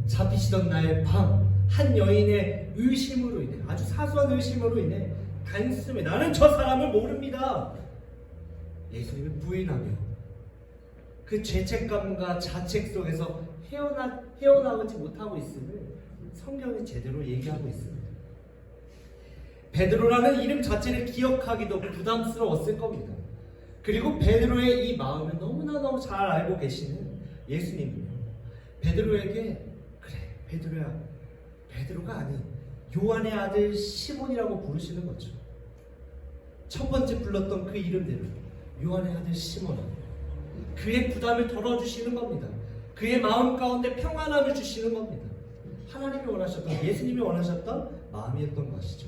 잡히시던 날 밤 한 여인의 의심으로 인해 아주 사소한 의심으로 인해 단숨에 나는 저 사람을 모릅니다 예수님을 부인하며 그 죄책감과 자책 속에서 헤어나오지 못하고 있음을 성경이 제대로 얘기하고 있습니다. 베드로라는 이름 자체를 기억하기도 부담스러웠을 겁니다. 그리고 베드로의 이 마음을 너무나너무 잘 알고 계시는 예수님은요 베드로에게 그래 베드로야 베드로가 아닌 요한의 아들 시몬이라고 부르시는 거죠. 첫 번째 불렀던 그 이름대로 요한의 아들 시몬 그의 부담을 덜어주시는 겁니다. 그의 마음 가운데 평안함을 주시는 겁니다. 하나님이 원하셨던 예수님이 원하셨던 마음이었던 것이죠.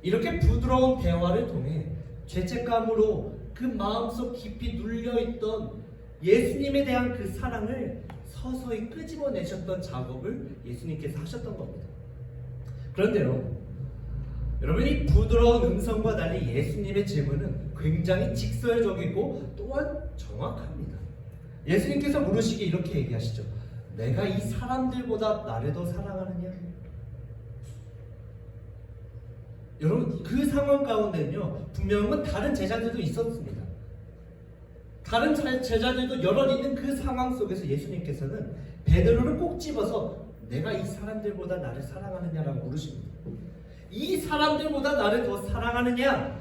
이렇게 부드러운 대화를 통해 죄책감으로 그 마음속 깊이 눌려있던 예수님에 대한 그 사랑을 서서히 끄집어내셨던 작업을 예수님께서 하셨던 겁니다. 그런데요 여러분 이 부드러운 음성과 달리 예수님의 질문은 굉장히 직설적이고 또한 정확합니다. 예수님께서 물으시기에 이렇게 얘기하시죠. 내가 이 사람들보다 나를 더 사랑하느냐? 여러분 그 상황 가운데는요 분명한 다른 제자들도 있었습니다. 다른 제자들도 여럿 있는 그 상황 속에서 예수님께서는 베드로를 꼭 집어서 내가 이 사람들보다 나를 사랑하느냐라고 물으십니다. 이 사람들보다 나를 더 사랑하느냐?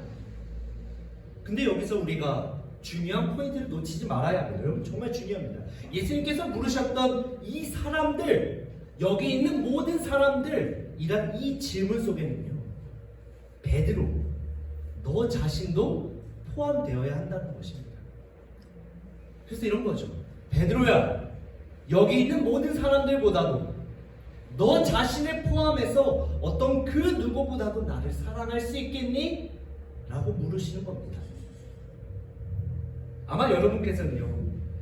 근데 여기서 우리가 중요한 포인트를 놓치지 말아야 합니다. 여러분 정말 중요합니다. 예수님께서 물으셨던 이 사람들, 여기 있는 모든 사람들이란 이 질문 속에는요 베드로, 너 자신도 포함되어야 한다는 것입니다. 그래서 이런 거죠. 베드로야, 여기 있는 모든 사람들보다도 너 자신을 포함해서 어떤 그 누구보다도 나를 사랑할 수 있겠니? 라고 물으시는 겁니다. 아마 여러분께서는요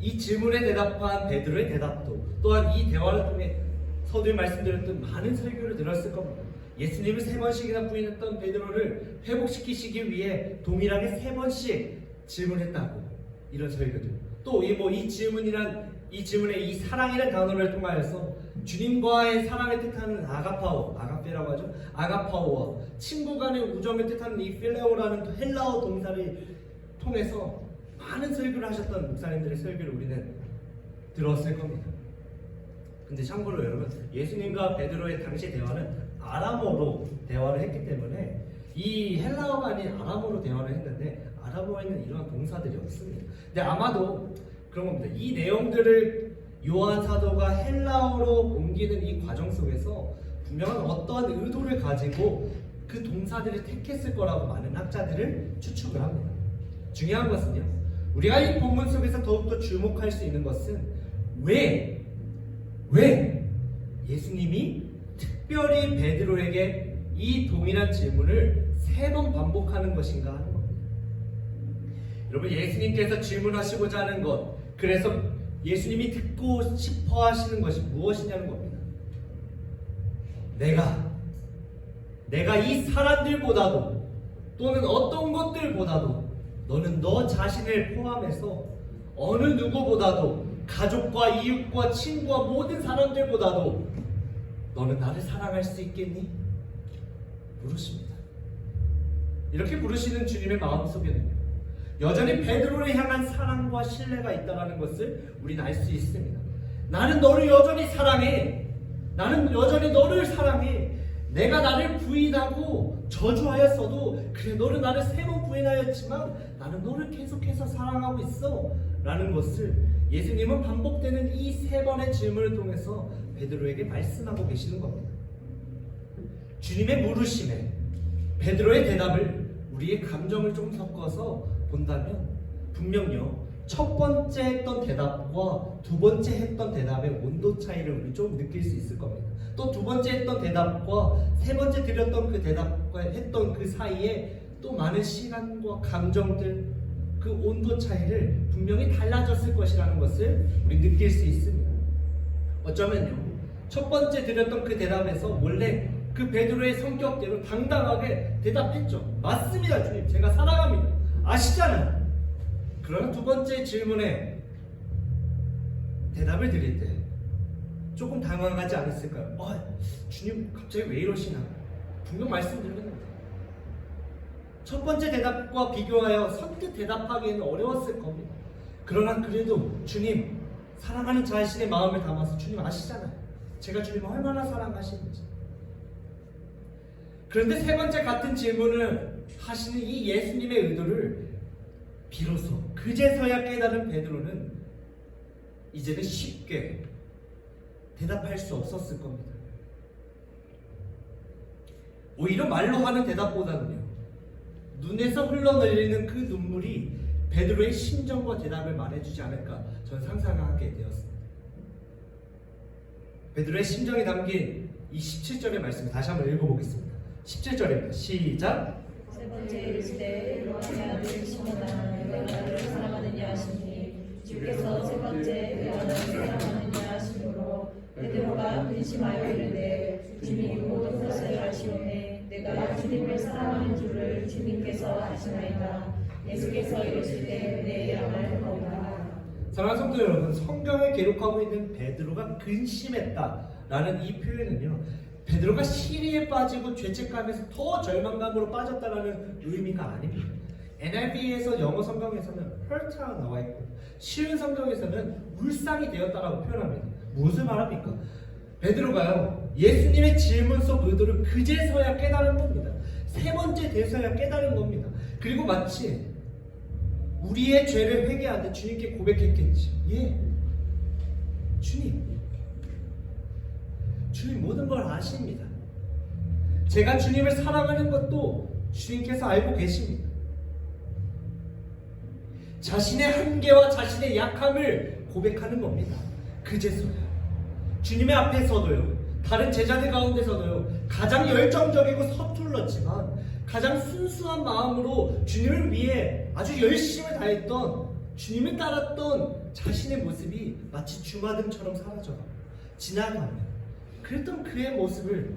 이 질문에 대답한 베드로의 대답도 또한 이 대화를 통해 서두에 말씀드렸던 많은 설교를 들었을 겁니다. 예수님을 3번씩이나 부인했던 베드로를 회복시키시기 위해 동일하게 3번씩 질문했다고 이런 설교들 또 이 질문에 이 사랑이라는 단어를 통하여서 주님과의 사랑을 뜻하는 아가페라고 하죠. 아가파오와 친구 간의 우정을 뜻하는 이 필레오라는 헬라어 동사를 통해서 많은 설교를 하셨던 목사님들의 설교를 우리는 들었을 겁니다. 근데 참고로 여러분 예수님과 베드로의 당시 대화는 아람어로 대화를 했기 때문에 이 헬라어가 아닌 아람어로 대화를 했는데 아람어에는 이러한 동사들이 없습니다. 근데 아마도 그런 겁니다. 이 내용들을 요한 사도가 헬라어로 옮기는 이 과정 속에서 분명한 어떠한 의도를 가지고 그 동사들을 택했을 거라고 많은 학자들을 추측을 합니다. 중요한 것은요 우리가 이 본문 속에서 더욱더 주목할 수 있는 것은 왜 예수님이 특별히 베드로에게 이 동일한 질문을 3번 반복하는 것인가 하는 겁니다. 여러분 예수님께서 질문하시고자 하는 것 그래서 예수님이 듣고 싶어 하시는 것이 무엇이냐는 겁니다. 내가 이 사람들보다도 또는 어떤 것들보다도 너는 너 자신을 포함해서 어느 누구보다도 가족과 이웃과 친구와 모든 사람들보다도 너는 나를 사랑할 수 있겠니? 물으십니다. 이렇게 물으시는 주님의 마음속에는 여전히 베드로를 향한 사랑과 신뢰가 있다는 것을 우리는 알 수 있습니다. 나는 너를 여전히 사랑해. 나는 여전히 너를 사랑해. 내가 나를 부인하고 저주하였어도 그래 너는 나를 3번 부인하였지만 나는 너를 계속해서 사랑하고 있어 라는 것을 예수님은 반복되는 이 3번의 질문을 통해서 베드로에게 말씀하고 계시는 겁니다. 주님의 물으심에 베드로의 대답을 우리의 감정을 좀 섞어서 본다면 분명요 첫 번째 했던 대답과 두 번째 했던 대답의 온도 차이를 우리 좀 느낄 수 있을 겁니다. 또 두 번째 했던 대답과 세 번째 드렸던 그 대답과 했던 그 사이에 또 많은 시간과 감정들 그 온도 차이를 분명히 달라졌을 것이라는 것을 우리 느낄 수 있습니다. 어쩌면요 첫 번째 드렸던 그 대답에서 원래 그 베드로의 성격대로 당당하게 대답했죠. 맞습니다 주님, 제가 사랑합니다. 아시잖아요. 그러나 두 번째 질문에 대답을 드릴 때 조금 당황하지 않았을까요? 주님 갑자기 왜 이러시나? 분명 말씀드렸는데 첫 번째 대답과 비교하여 선뜻 대답하기에는 어려웠을 겁니다. 그러나 그래도 주님 사랑하는 자신의 마음을 담아서 주님 아시잖아요. 제가 주님을 얼마나 사랑하시는지. 그런데 세 번째 같은 질문을 하시는 이 예수님의 의도를 비로소 그제서야 깨달은 베드로는 이제는 쉽게 대답할 수 없었을 겁니다. 오히려 말로 하는 대답보다는요 눈에서 흘러내리는 그 눈물이 베드로의 심정과 대답을 말해주지 않을까 저는 상상하게 되었습니다. 베드로의 심정이 담긴 이 17절의 말씀을 다시 한번 읽어보겠습니다. 17절입니다. 시작. 세 번째 이르시되 요한의 아들 시몬아 내가 나를 사랑하느냐 하시니 주께서 세 번째 내가 나를 사랑하느냐 하시므로 베드로가 근심하여 이르되 주님이 모든 것을 아시오매 내가 주님을 사랑하는 줄을 주님께서 아시나이다. 예수께서 이르시되 내 양을 먹으라. 사랑하는 성도 여러분, 성경에 기록하고 있는 베드로가 근심했다라는 이 표현은요 베드로가 시리에 빠지고 죄책감에서 더 절망감으로 빠졌다라는 의미가 아닙니다. NIV에서 영어 성경에서는 hurt라고 나와 있고 쉬운 성경에서는 울상이 되었다라고 표현합니다. 무엇을 말합니까? 베드로가요 예수님의 질문 속 의도를 그제서야 깨달은 겁니다. 세 번째 돼서야 깨달은 겁니다. 그리고 마치 우리의 죄를 회개하듯 주님께 고백했겠지. 주님 모든 걸 아십니다. 제가 주님을 사랑하는 것도 주님께서 알고 계십니다. 자신의 한계와 자신의 약함을 고백하는 겁니다. 그제서야 주님의 앞에서도요 다른 제자들 가운데서도요 가장 열정적이고 서툴렀지만 가장 순수한 마음으로 주님을 위해 아주 열심을 다했던 주님을 따랐던 자신의 모습이 마치 주마등처럼 사라져가고 지나가면 그랬던 그의 모습을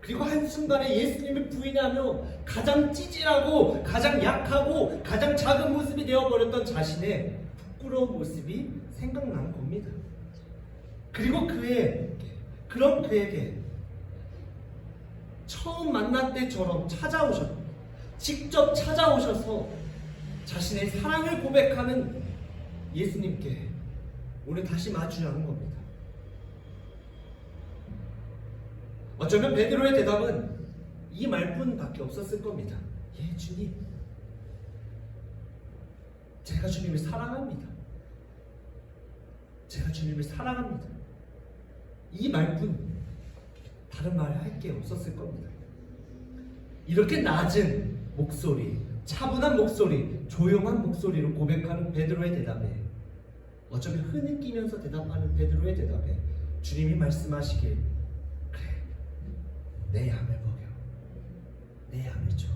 그리고 한순간에 예수님을 부인하며 가장 찌질하고 가장 약하고 가장 작은 모습이 되어버렸던 자신의 부끄러운 모습이 생각난 겁니다. 그리고 그런 그에게 처음 만날 때처럼 직접 찾아오셔서 자신의 사랑을 고백하는 예수님께 오늘 다시 마주하는 겁니다. 어쩌면 베드로의 대답은 이 말뿐밖에 없었을 겁니다. 주님, 제가 주님을 사랑합니다. 제가 주님을 사랑합니다. 이 말뿐 다른 말 할 게 없었을 겁니다. 이렇게 낮은 목소리, 차분한 목소리, 조용한 목소리로 고백하는 베드로의 대답에 어쩌면 흐느끼면서 대답하는 베드로의 대답에 주님이 말씀하시길 그래, 내 양을 먹여, 내 양을 줘,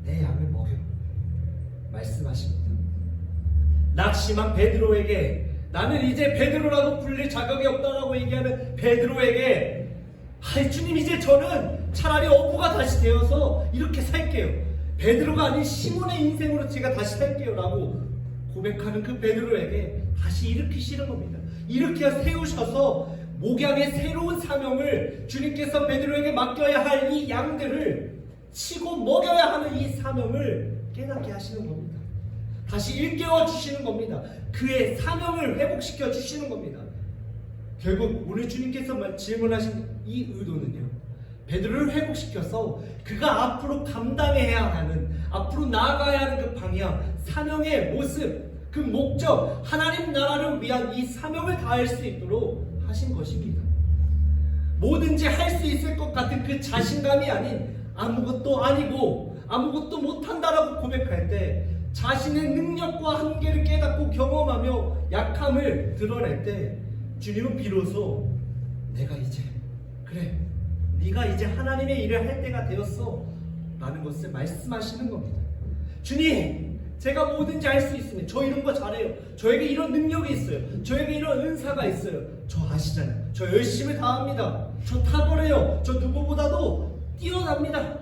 내 양을 먹여 말씀하십니다. 낙심한 베드로에게 나는 이제 베드로라고 불릴 자격이 없다라고 얘기하는 베드로에게 주님 이제 저는 차라리 어부가 다시 되어서 이렇게 살게요. 베드로가 아닌 시몬의 인생으로 제가 다시 살게요 라고 고백하는 그 베드로에게 다시 일으키시는 겁니다. 일으켜 세우셔서 목양의 새로운 사명을 주님께서 베드로에게 맡겨야 할 이 양들을 치고 먹여야 하는 이 사명을 깨닫게 하시는 겁니다. 다시 일깨워 주시는 겁니다. 그의 사명을 회복시켜 주시는 겁니다. 결국 오늘 주님께서 질문하신 이 의도는요, 베드로를 회복시켜서 그가 앞으로 감당해야 하는, 앞으로 나아가야 하는 그 방향, 사명의 모습, 그 목적, 하나님 나라를 위한 이 사명을 다할 수 있도록 하신 것입니다. 뭐든지 할 수 있을 것 같은 그 자신감이 아닌 아무것도 아니고 아무것도 못한다라고 고백할 때 자신의 능력과 한계를 깨닫고 경험하며 약함을 드러낼 때 주님은 비로소 내가 이제 그래 네가 이제 하나님의 일을 할 때가 되었어 라는 것을 말씀하시는 겁니다. 주님, 제가 뭐든지 할 수 있으면 저 이런 거 잘해요. 저에게 이런 능력이 있어요. 저에게 이런 은사가 있어요. 저 아시잖아요. 저 열심히 다합니다. 저 탁월해요. 저 누구보다도 뛰어납니다.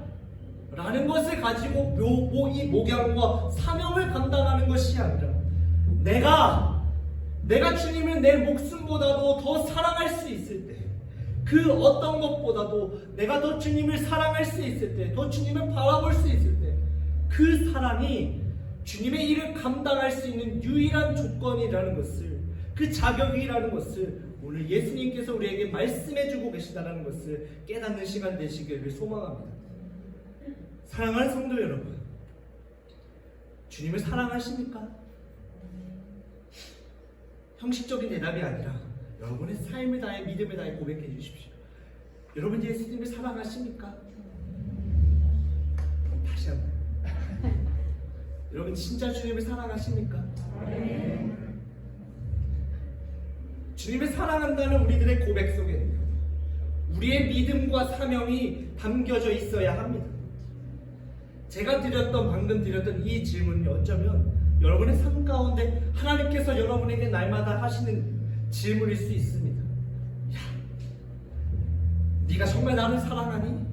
라는 것을 가지고 이 목양과 사명을 감당하는 것이 아니라 내가 주님을 내 목숨보다도 더 사랑할 수 있을 때, 그 어떤 것보다도 내가 더 주님을 사랑할 수 있을 때, 더 주님을 바라볼 수 있을 때, 그 사랑이 주님의 일을 감당할 수 있는 유일한 조건이라는 것을, 그 자격이라는 것을 오늘 예수님께서 우리에게 말씀해주고 계시다는 것을 깨닫는 시간 되시기를 소망합니다. 사랑하는 성도 여러분, 주님을 사랑하십니까? 형식적인 대답이 아니라 여러분의 삶을 다해 믿음을 다해 고백해 주십시오. 여러분 예수님을 사랑하십니까? 다시 한번. 여러분 진짜 주님을 사랑하십니까? 주님을 사랑한다는 우리들의 고백 속에는 우리의 믿음과 사명이 담겨져 있어야 합니다. 제가 방금 드렸던 이 질문이 어쩌면 여러분의 삶 가운데 하나님께서 여러분에게 날마다 하시는 질문일 수 있습니다. 야, 네가 정말 나를 사랑하니?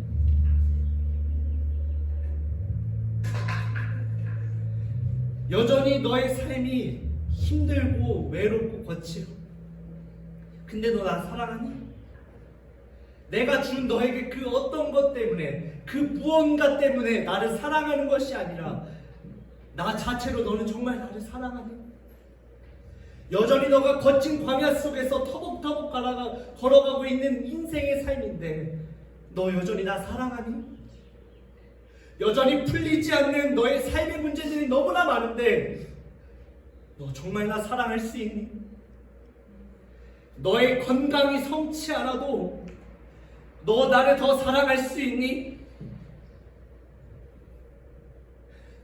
여전히 너의 삶이 힘들고 외롭고 거칠어. 근데 너 나 사랑하니? 내가 준 너에게 그 어떤 것 때문에, 그 무언가 때문에 나를 사랑하는 것이 아니라 나 자체로 너는 정말 나를 사랑하니? 여전히 너가 거친 광야 속에서 터벅터벅 걸어가고 있는 인생의 삶인데 너 여전히 나 사랑하니? 여전히 풀리지 않는 너의 삶의 문제들이 너무나 많은데 너 정말 나 사랑할 수 있니? 너의 건강이 성치 않아도 너 나를 더 사랑할 수 있니?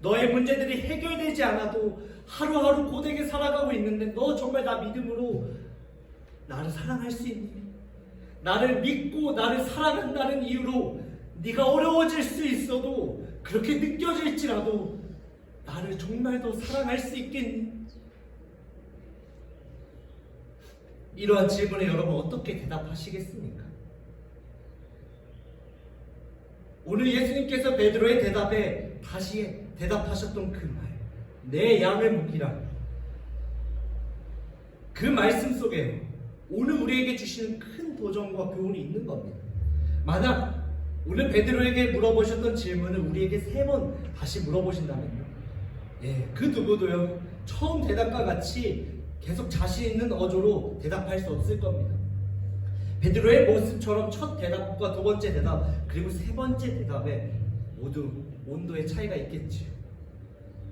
너의 문제들이 해결되지 않아도 하루하루 고되게 살아가고 있는데 너 정말 나 믿음으로 나를 사랑할 수 있니? 나를 믿고 나를 사랑한다는 이유로 네가 어려워질 수 있어도 그렇게 느껴질지라도 나를 정말 더 사랑할 수 있겠니? 이러한 질문에 여러분 어떻게 대답하시겠습니까? 오늘 예수님께서 베드로의 대답에 다시 대답하셨던 그 말, 내 양을 묵이라. 그 말씀 속에 오늘 우리에게 주시는 큰 도전과 교훈이 있는 겁니다. 만약 오늘 베드로에게 물어보셨던 질문을 우리에게 3번 다시 물어보신다면요, 그 누구도요 처음 대답과 같이 계속 자신 있는 어조로 대답할 수 없을 겁니다. 베드로의 모습처럼 첫 대답과 2번째 대답 그리고 3번째 대답에 모두 온도의 차이가 있겠지요.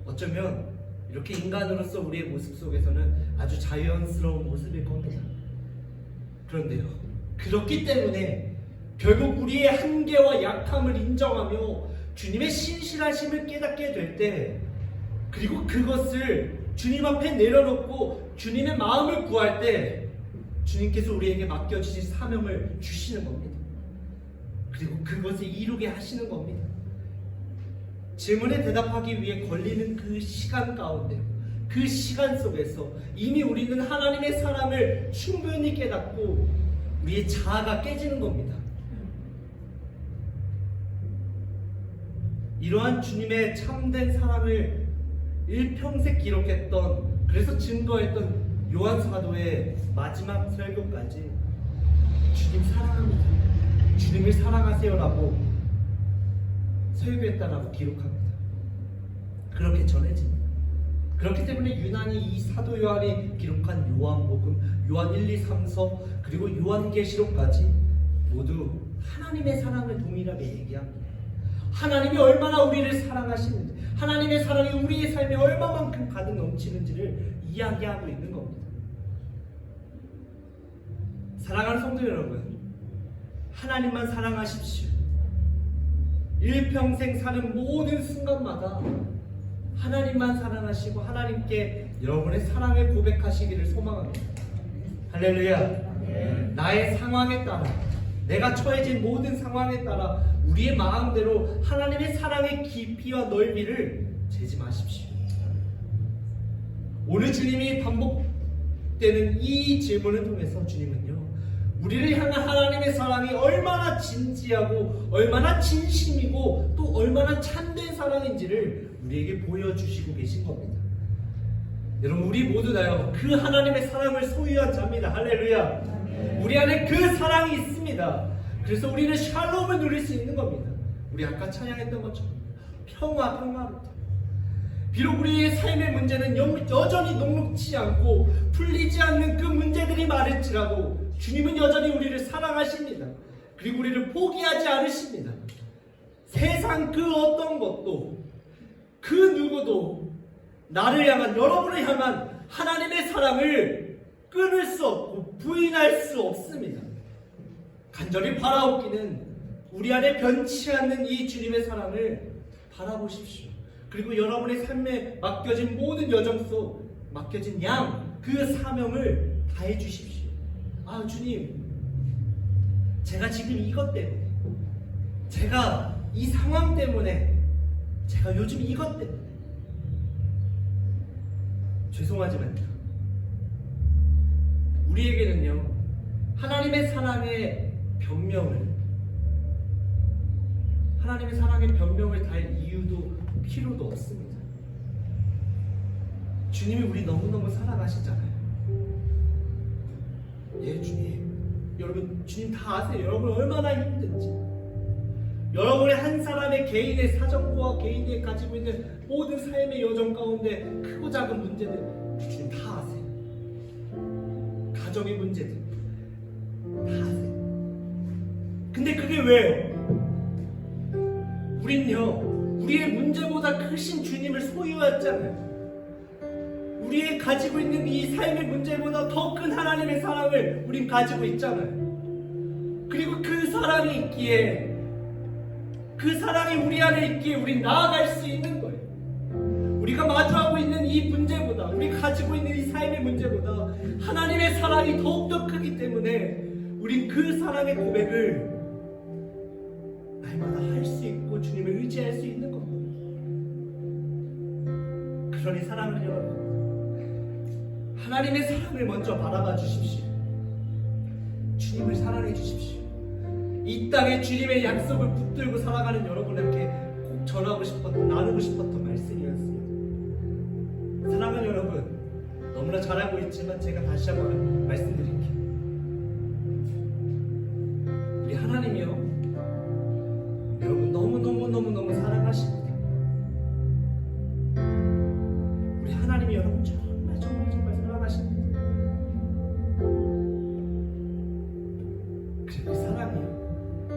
어쩌면 이렇게 인간으로서 우리의 모습 속에서는 아주 자연스러운 모습일 겁니다. 그런데요, 그렇기 때문에 결국 우리의 한계와 약함을 인정하며 주님의 신실하심을 깨닫게 될 때, 그리고 그것을 주님 앞에 내려놓고 주님의 마음을 구할 때 주님께서 우리에게 맡겨주신 사명을 주시는 겁니다. 그리고 그것을 이루게 하시는 겁니다. 질문에 대답하기 위해 걸리는 그 시간 가운데, 그 시간 속에서 이미 우리는 하나님의 사랑을 충분히 깨닫고 우리의 자아가 깨지는 겁니다. 이러한 주님의 참된 사랑을 일평생 기록했던, 그래서 증거했던 요한 사도의 마지막 설교까지 주님 사랑합니다, 주님을 사랑하세요라고 설교했다라고 기록합니다. 그렇게 전해집니다. 그렇기 때문에 유난히 이 사도 요한이 기록한 요한복음, 요한 1, 2, 3서 그리고 요한계시록까지 모두 하나님의 사랑을 동일하게 얘기합니다. 하나님이 얼마나 우리를 사랑하시는지, 하나님의 사랑이 우리의 삶에 얼마만큼 가득 넘치는지를 이야기하고 있는 겁니다. 사랑하는 성도 여러분, 하나님만 사랑하십시오. 일평생 사는 모든 순간마다 하나님만 사랑하시고 하나님께 여러분의 사랑을 고백하시기를 소망합니다. 할렐루야. 나의 상황에 따라, 내가 처해진 모든 상황에 따라 우리의 마음대로 하나님의 사랑의 깊이와 넓이를 재지 마십시오. 오늘 주님이 반복되는 이 질문을 통해서 주님은요, 우리를 향한 하나님의 사랑이 얼마나 진지하고 얼마나 진심이고 또 얼마나 참된 사랑인지를 우리에게 보여주시고 계신 겁니다. 여러분, 우리 모두 다요, 그 하나님의 사랑을 소유한 자입니다. 할렐루야. 우리 안에 그 사랑이 있습니다. 그래서 우리는 샬롬을 누릴 수 있는 겁니다. 우리 아까 찬양했던 것처럼 평화를. 비록 우리의 삶의 문제는 여전히 녹록지 않고 풀리지 않는 그 문제들이 많을지라도 주님은 여전히 우리를 사랑하십니다. 그리고 우리를 포기하지 않으십니다. 세상 그 어떤 것도 그 누구도 나를 향한, 여러분을 향한 하나님의 사랑을 끊을 수 없고 부인할 수 없습니다. 간절히 바라옵기는 우리 안에 변치 않는 이 주님의 사랑을 바라보십시오. 그리고 여러분의 삶에 맡겨진 모든 여정 속 맡겨진 그 사명을 다해 주십시오. 아, 주님, 제가 지금 이것 때문에, 제가 이 상황 때문에, 제가 요즘 이것 때문에 죄송하지만요, 우리에게는요, 하나님의 사랑의 변명을 다할 이유도 필요도 없습니다. 주님이 우리 너무너무 사랑하시잖아요. 예, 주님. 여러분, 주님 다 아세요. 여러분 얼마나 힘든지. 여러분의 한 사람의 개인의 사정과 개인이 가지고 있는 모든 삶의 여정 가운데 크고 작은 문제들 주님 다 아세요. 가정의 문제들 다 아세요. 근데 그게 왜요? 우린요, 우리의 문제보다 크신 주님을 소유했잖아요. 우리의 가지고 있는 이 삶의 문제보다 더 큰 하나님의 사랑을 우린 가지고 있잖아요. 그리고 그 사랑이 있기에, 그 사랑이 우리 안에 있기에 우린 나아갈 수 있는 거예요. 우리가 마주하고 있는 이 문제보다, 우리가 가지고 있는 이 삶의 문제보다 하나님의 사랑이 더욱더 크기 때문에 우린 그 사랑의 고백을 날마다 할 수 있고 주님을 의지할 수 있는 겁니다. 그러니 사랑하는 여러분, 하나님의 사랑을 먼저 바라봐 주십시오. 주님을 사랑해 주십시오. 이 땅에 주님의 약속을 붙들고 살아가는 여러분에게 꼭 전하고 싶었던, 나누고 싶었던 말씀이었습니다. 사랑하는 여러분, 너무나 잘 알고 있지만 제가 다시 한번 말씀드릴게요. 우리 하나님이요, 여러분 너무 사랑하십니다. 우리 하나님이 여러분 정말 사랑하십니다. 그리고 그 사랑이요,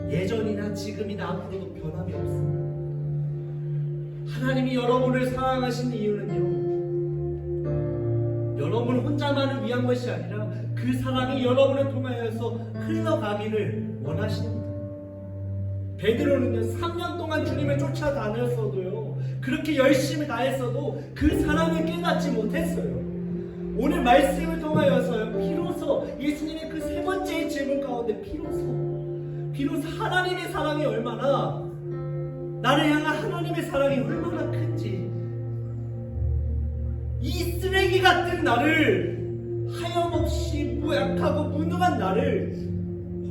예전이나 지금이나 앞으로도 변함이 없습니다. 하나님이 여러분을 사랑하시는 이유는요, 여러분 혼자만을 위한 것이 아니라 그 사랑이 여러분을 통하여서 흘러가기를 원하십니다. 베드로는요, 3년 동안 주님을 쫓아다녔어도요, 그렇게 열심히 다했어도 그 사랑을 깨닫지 못했어요. 오늘 말씀을 통하여서요, 비로소 예수님의 그 세 번째 질문 가운데 비로소 하나님의 사랑이 얼마나, 나를 향한 하나님의 사랑이 얼마나 큰지, 이 쓰레기 같은 나를, 하염없이 무약하고 무능한 나를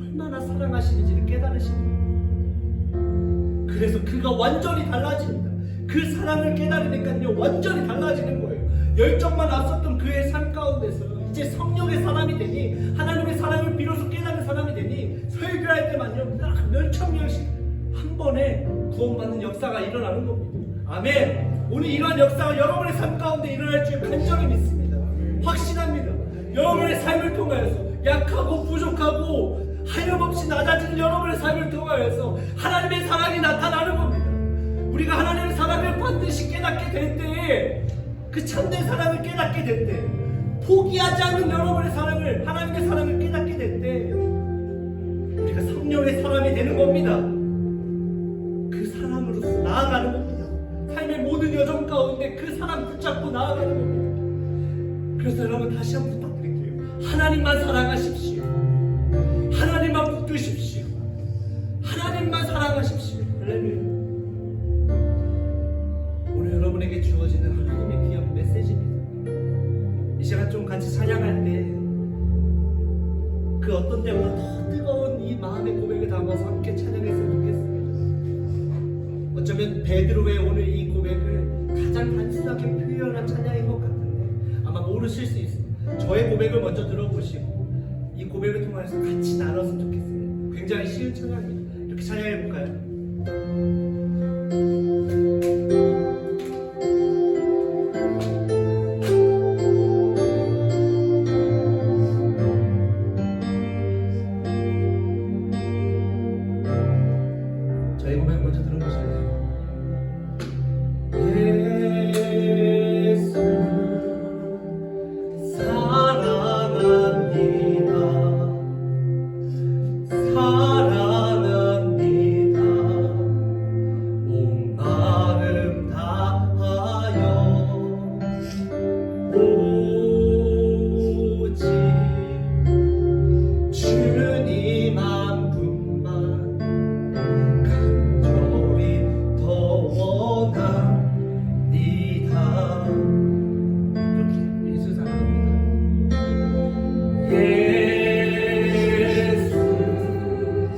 얼마나 사랑하시는지를 깨달으신 거예요. 그래서 그가 완전히 달라집니다. 그 사랑을 깨달으니까요, 완전히 달라지는 거예요. 열정만 앞섰던 그의 삶 가운데서 이제 성령의 사람이 되니, 하나님의 사랑을 비로소 깨닫는 사람이 되니, 설교할 때만요, 딱 몇천 명씩 한 번에 구원받는 역사가 일어나는 겁니다. 아멘. 오늘 이러한 역사가 여러분의 삶 가운데 일어날 줄 간절히 믿습니다. 확신합니다. 여러분의 삶을 통하여서 약하고 부족하고 하염없이 낮아지는 여러분의 삶을 통하여서 하나님의 사랑이 나타나는 겁니다. 우리가 하나님의 사랑을 반드시 깨닫게 될 때에, 그 참된 사랑을 깨닫게 될 때, 포기하지 않는 여러분의 사랑을, 하나님의 사랑을 깨닫게 될 때, 우리가 성령의 사랑 여러분 다시 한번 부탁드릴게요. 하나님만 사랑하십시오. 하나님만 붙드십시오. 하나님만 사랑하십시오. 할렐루야. 오늘 여러분에게 주어지는 하나님의 귀한 메시지입니다. 이 시간 좀 같이 찬양할 때 그 어떤 때보다 더 뜨거운 이 마음의 고백을 담아서 함께 찬양했으면 좋겠습니다. 어쩌면 베드로의 오늘 이 고백을 가장 단순하게 표현한 찬양인 것 같은데 아마 모르실 수 있습니다. 저의 고백을 먼저 들어보시고 이 고백을 통해서 같이 나눴으면 좋겠습니다. 굉장히 쉬운 찬양입니다. 이렇게 찬양해볼까요? 저희 고백 먼저 들어보실래요? 예수 사랑합니다. 사랑합니다. 온 마음 다하여 오직 주님 한 분만 간절히 더 원합니다. 이렇게 예수 사랑합니다. 예수 사랑합니다.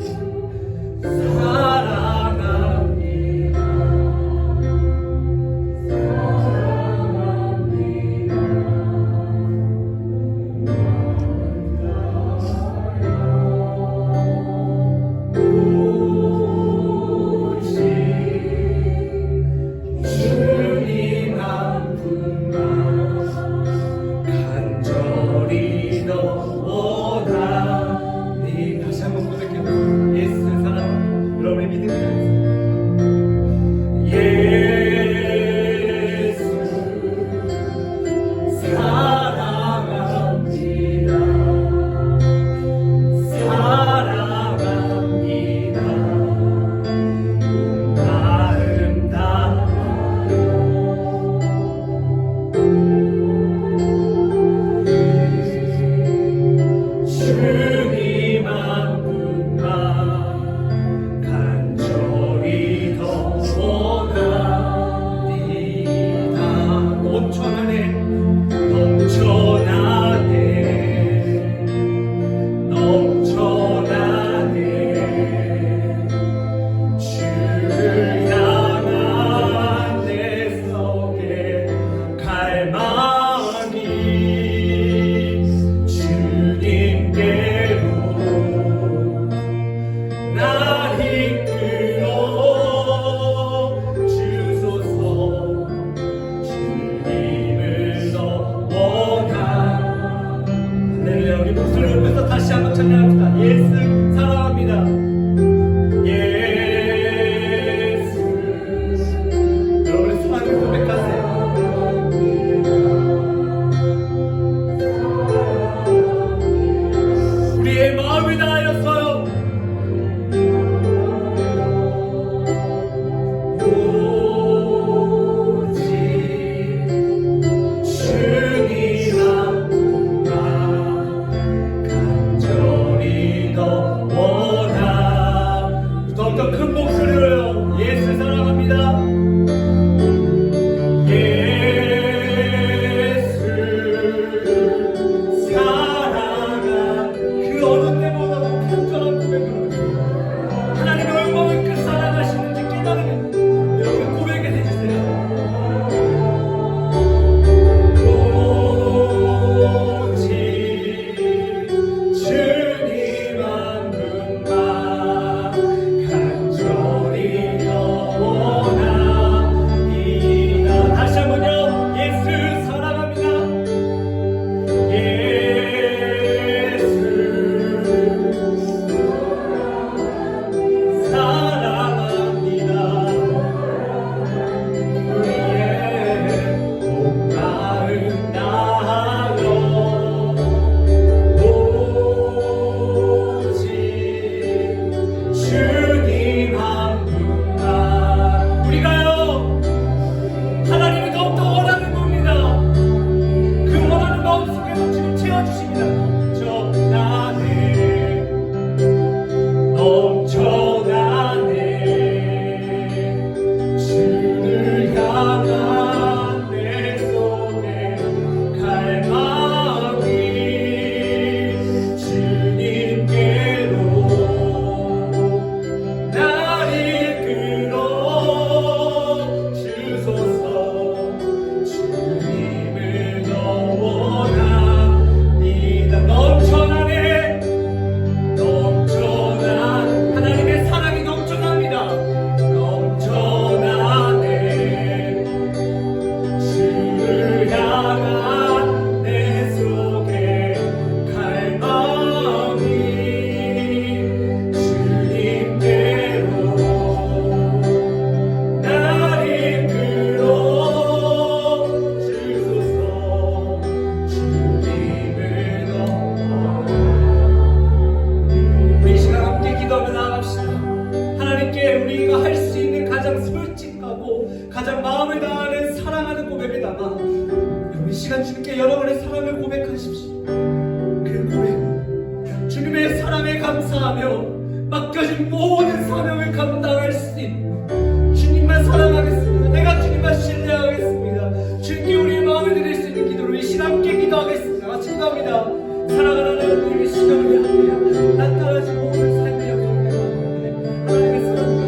오직 주님 한 분만 간절히 더 원하니. 다시 한번 고백해보세요. 예수 사랑합니다. 여러분의 믿음을 예수 사랑합니다. 사랑합니다. 마음 다하여 주님 한 분만 간절히 더 원합니다. 넘쳐나네 넘쳐나네 넘쳐나네 주를 향한 내 속에 갈망이 주님께로 날 이끌어 주소서. 주님을 더 원하. 할렐루야. 우리 목소리 높여서 다시 한번 찬양합시다. 예수 사랑합니다. 예수. 여러분의 사랑을 고백하세요. 우리의 마음을 다하였어요. 오직 주님 한 분만 간절히 더 원하 사명, 맡겨진 모든 사명을 감당할 수 있는 주님만 사랑하겠습니다. 내가 주님만 신뢰하겠습니다. 주님께 우리의 마음을 드릴 수 있는 기도를 이 시간 함께 기도하겠습니다. 같이 기도합니다. 사랑하는 하나님의 시간을 위하여 나타나신 모든 삶의 영광을 하나님의 사랑을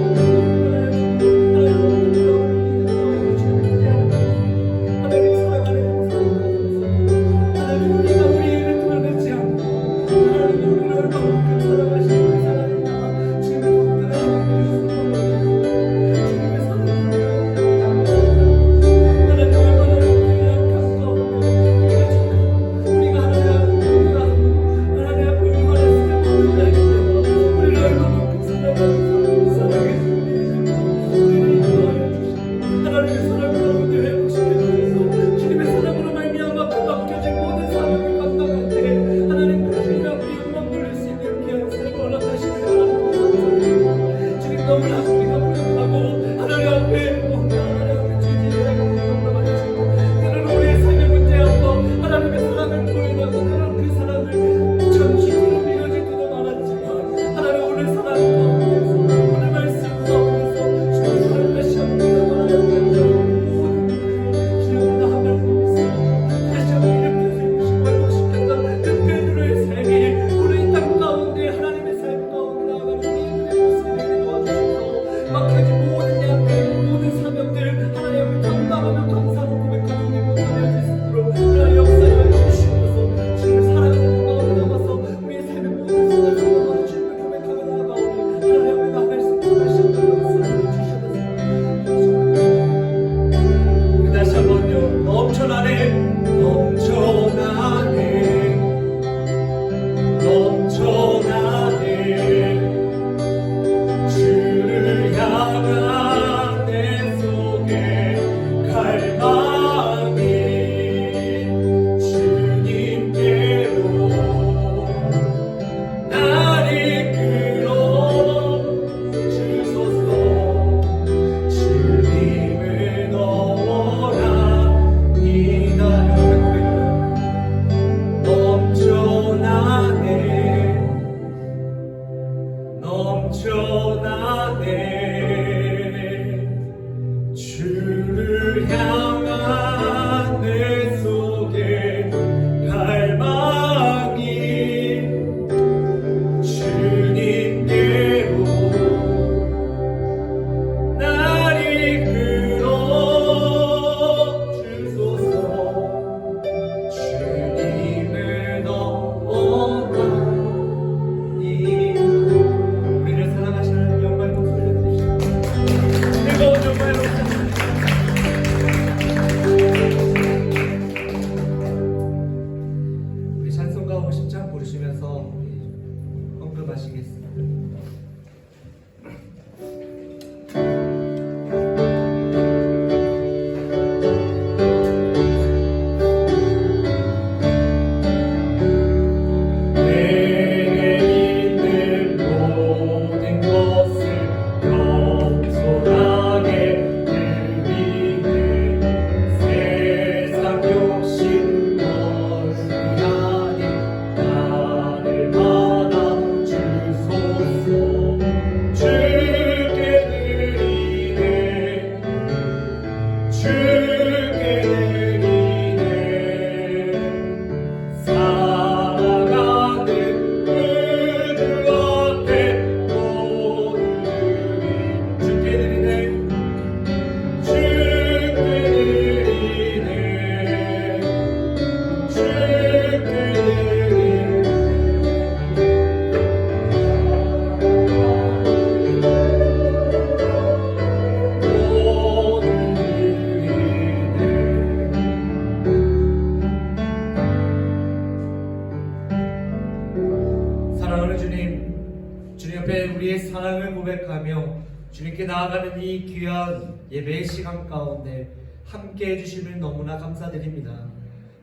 주님께 나아가는 이 귀한 예배의 시간 가운데 함께 해주심을 너무나 감사드립니다.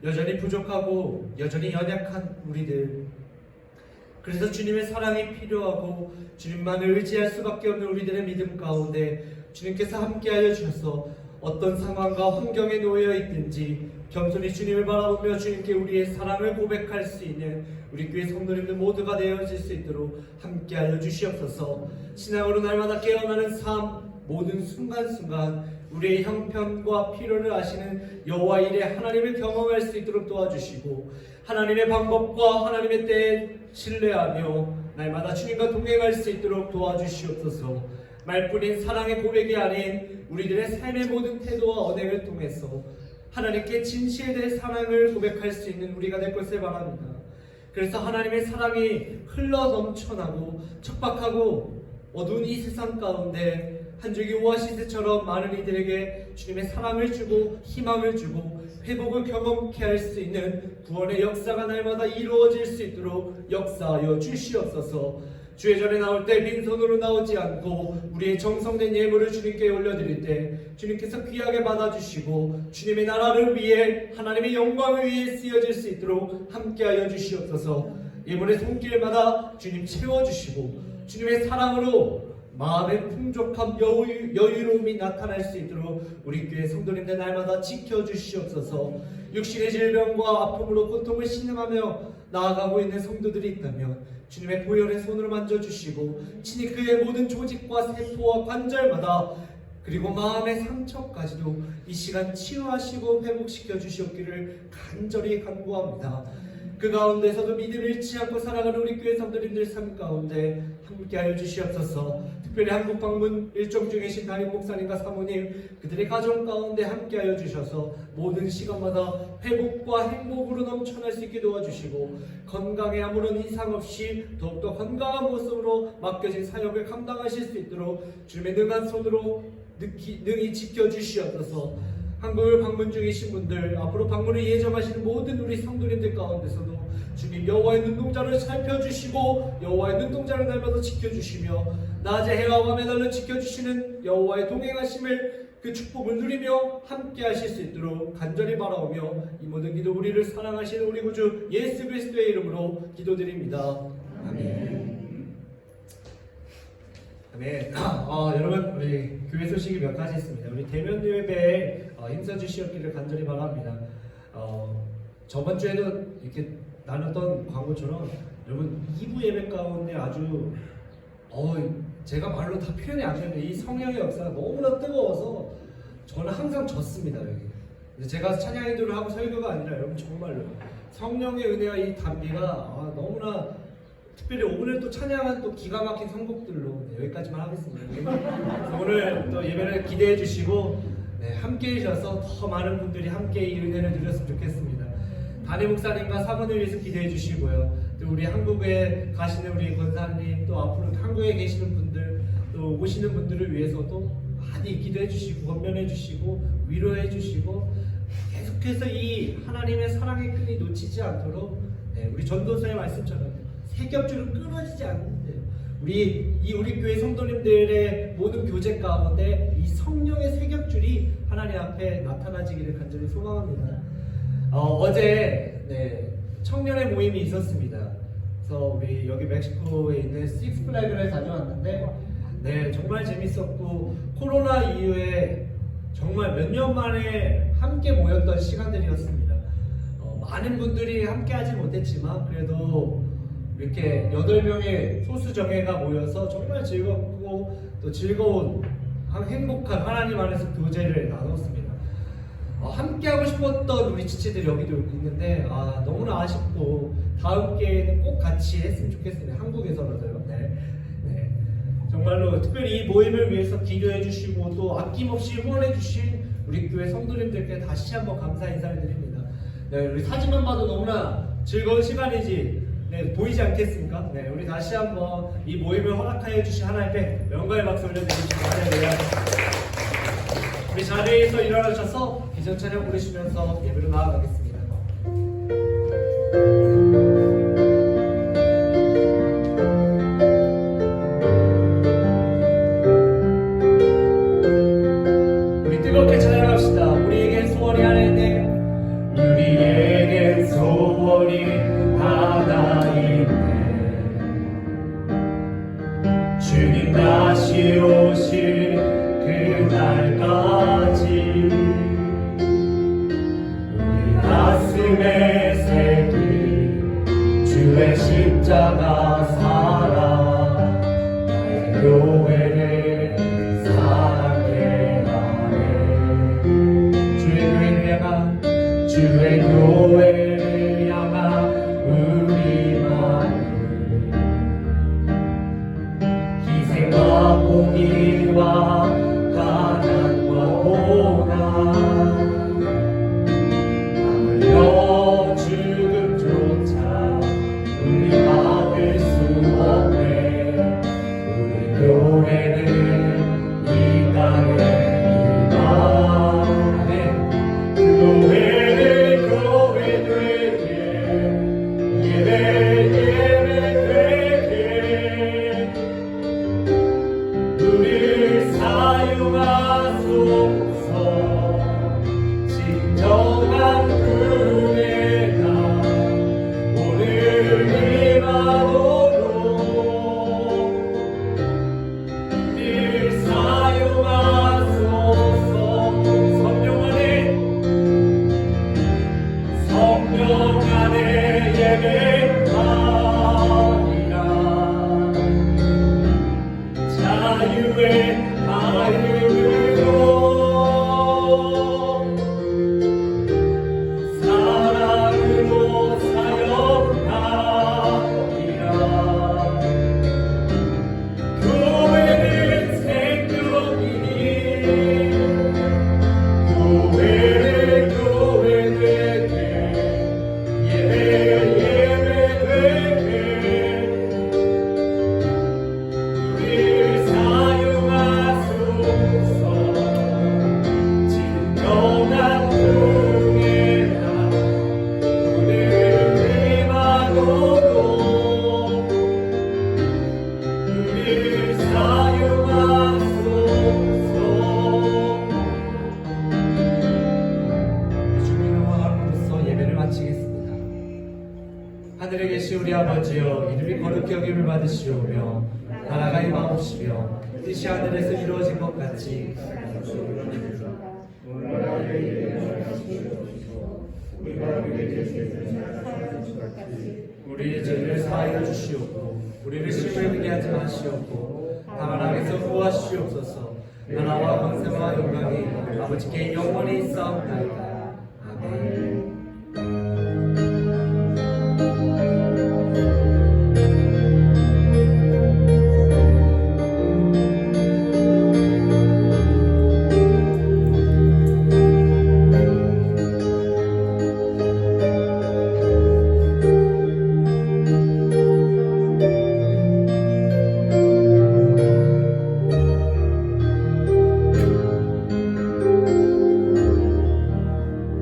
여전히 부족하고 여전히 연약한 우리들, 그래서 주님의 사랑이 필요하고 주님만을 의지할 수밖에 없는 우리들의 믿음 가운데 주님께서 함께하여 주셔서 어떤 상황과 환경에 놓여 있든지 겸손히 주님을 바라보며 주님께 우리의 사랑을 고백할 수 있는 우리 교회 성도님들 모두가 되어질 수 있도록 함께하여 주시옵소서. 신앙으로 날마다 깨어나는 삶, 모든 순간순간 우리의 형편과 필요를 아시는 여호와 일의 하나님을 경험할 수 있도록 도와주시고, 하나님의 방법과 하나님의 때에 신뢰하며 날마다 주님과 동행할 수 있도록 도와주시옵소서. 말뿐인 사랑의 고백이 아닌 우리들의 삶의 모든 태도와 언행을 통해서 하나님께 진실된 사랑을 고백할 수 있는 우리가 될 것을 바랍니다. 그래서 하나님의 사랑이 흘러 넘쳐나고 척박하고 어두운 이 세상 가운데 한 줄기 오아시스처럼 많은 이들에게 주님의 사랑을 주고 희망을 주고 회복을 경험케 할 수 있는 구원의 역사가 날마다 이루어질 수 있도록 역사하여 주시옵소서. 주의 전에 나올 때 빈손으로 나오지 않고 우리의 정성된 예물을 주님께 올려드릴 때 주님께서 귀하게 받아주시고 주님의 나라를 위해 하나님의 영광을 위해 쓰여질 수 있도록 함께하여 주시옵소서. 예물의 손길마다 주님 채워주시고 주님의 사랑으로 마음의 풍족함, 여유로움이 나타날 수 있도록 우리 교회 성도님들 날마다 지켜주시옵소서. 육신의 질병과 아픔으로 고통을 신음하며 나아가고 있는 성도들이 있다면 주님의 보혈의 손으로 만져주시고 친히 그의 모든 조직과 세포와 관절마다 그리고 마음의 상처까지도 이 시간 치유하시고 회복시켜 주시옵기를 간절히 간구합니다. 그 가운데서도 믿음을 잃지 않고 살아가는 우리 교회 성도님들 삶 가운데 함께하여 주시옵소서. 특별히 한국 방문 일정 중에 계신 담임 목사님과 사모님, 그들의 가정 가운데 함께하여 주셔서 모든 시간마다 회복과 행복으로 넘쳐날 수 있게 도와주시고 건강에 아무런 이상 없이 더욱더 건강한 모습으로 맡겨진 사역을 감당하실 수 있도록 주님의 능한 손으로 능히 지켜주시옵소서. 한국을 방문 중이신 분들, 앞으로 방문을 예정하시는 모든 우리 성도님들 가운데서도 주님 여호와의 눈동자를 살펴주시고 여호와의 눈동자를 날마다 지켜주시며 낮에 해와 밤에 날로 지켜주시는 여호와의 동행하심을 그 축복을 누리며 함께 하실 수 있도록 간절히 바라오며 이 모든 기도 우리를 사랑하시는 우리 구주 예수 그리스도의 이름으로 기도드립니다. 아멘. 네, 여러분 우리 교회 소식이 몇 가지 있습니다. 우리 대면 예배에 힘써주시옵기를 간절히 바랍니다. 저번 주에도 이렇게 나눴던 광고처럼 여러분 2부 예배 가운데 아주 제가 말로 다 표현이 안 되는데 이 성령의 역사가 너무나 뜨거워서 저는 항상 졌습니다. 여기 제가 찬양 인도를 하고 설교가 아니라 여러분 정말로 성령의 은혜와 이 담비가 너무나 특별히 오늘 또 찬양한 또 기가 막힌 선곡들로 여기까지만 하겠습니다. 오늘 또 예배를 기대해 주시고 함께 해주셔서 더 많은 분들이 함께 이 은혜를 누렸으면 좋겠습니다. 담임 목사님과 사모님 위해서 기대해 주시고요. 또 우리 한국에 가시는 우리 권사님, 또 앞으로 한국에 계시는 분들, 또 오시는 분들을 위해서도 많이 기도해 주시고 권면해 주시고 위로해 주시고 계속해서 이 하나님의 사랑의 끈이 놓치지 않도록 우리 전도서의 말씀처럼 세겹줄은 끊어지지 않는데요. 우리 교회 성도님들의 모든 교제 가운데 이 성령의 세겹줄이 하나님 앞에 나타나지기를 간절히 소망합니다. 어제 청년의 모임이 있었습니다. 그래서 우리 여기 멕시코에 있는 식스플래그를 다녀왔는데 정말 재밌었고 코로나 이후에 정말 몇 년 만에 함께 모였던 시간들이었습니다. 많은 분들이 함께 하지 못했지만 그래도 이렇게 8명의 소수 정예가 모여서 정말 즐겁고 또 즐거운 행복한 하나님 안에서 교제를 나눴습니다. 함께 하고 싶었던 우리 지체들이 여기도 있는데 너무나 아쉽고 다음 기회에는 꼭 같이 했으면 좋겠습니다. 한국에서라도요. 정말로 특별히 이 모임을 위해서 기도해 주시고 또 아낌없이 후원해 주신 우리 교회 성도님들께 다시 한번 감사 인사를 드립니다. 우리 사진만 봐도 너무나 즐거운 시간이지 보이지 않겠습니까? 우리 다시 한번 이 모임을 허락하여 주신 하나님께 영광의 박수 올려드리시기 바랍니다. 우리 자리에서 일어나셔서 기선 찬양 부르시면서 예배로 나아가겠습니다. 우리 뜨겁게 찬양합시다. 우리에겐 소원이 하나 있네. 우리에겐 소원이 하나 있네. 주님 다시 오실 그날까지 우리 십자가 살아 나의 교회를 사랑해 하네. 주의 교회를 향한 주의 교회를 향한 우리만을 희생과 포기와 가난과 고난 아물며 죽음조차 우리 막을 수 없네. 우리 교회는 이 땅을 일만해. 교회를 교회 되게 예배 되게 우리를 사용하소서. 진정한 은혜가 오늘 임하도록 우리를 사용하소서. 성령 안에 예배하리라. 자유의 마음으로 사랑으로 사역하리라. 교회는 생명이니 교회를 교회 되게 예배 되게 우리를 사용하소서. 진정한 은혜가 오늘 임하도록 우리를 사용하소서. 주님의 마음으로서 예배를 마치겠습니다. 하늘에 계신 우리 아버지여, 이름이 거룩히 여김을 받으시오며 나라가 임하옵시며 뜻이 하늘에서 이루어진 것 같이 우리의 죄를 사하여 주시옵고 우리를 시험에 들게 하지 마시옵고 다만 악에서 구하시옵소서. 나라와 권세와 영광이 아버지께 영원히 있사옵나이다. 아멘.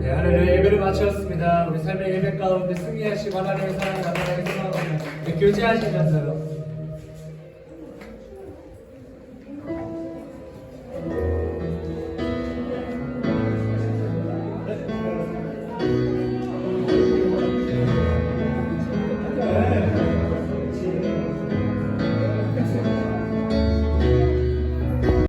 네, 하늘의 예배를 마치었습니다. 우리 삶의 예배 가운데 승리하시고 하나님의 사랑을 나타내게 소망합니다. 교제하시면서요.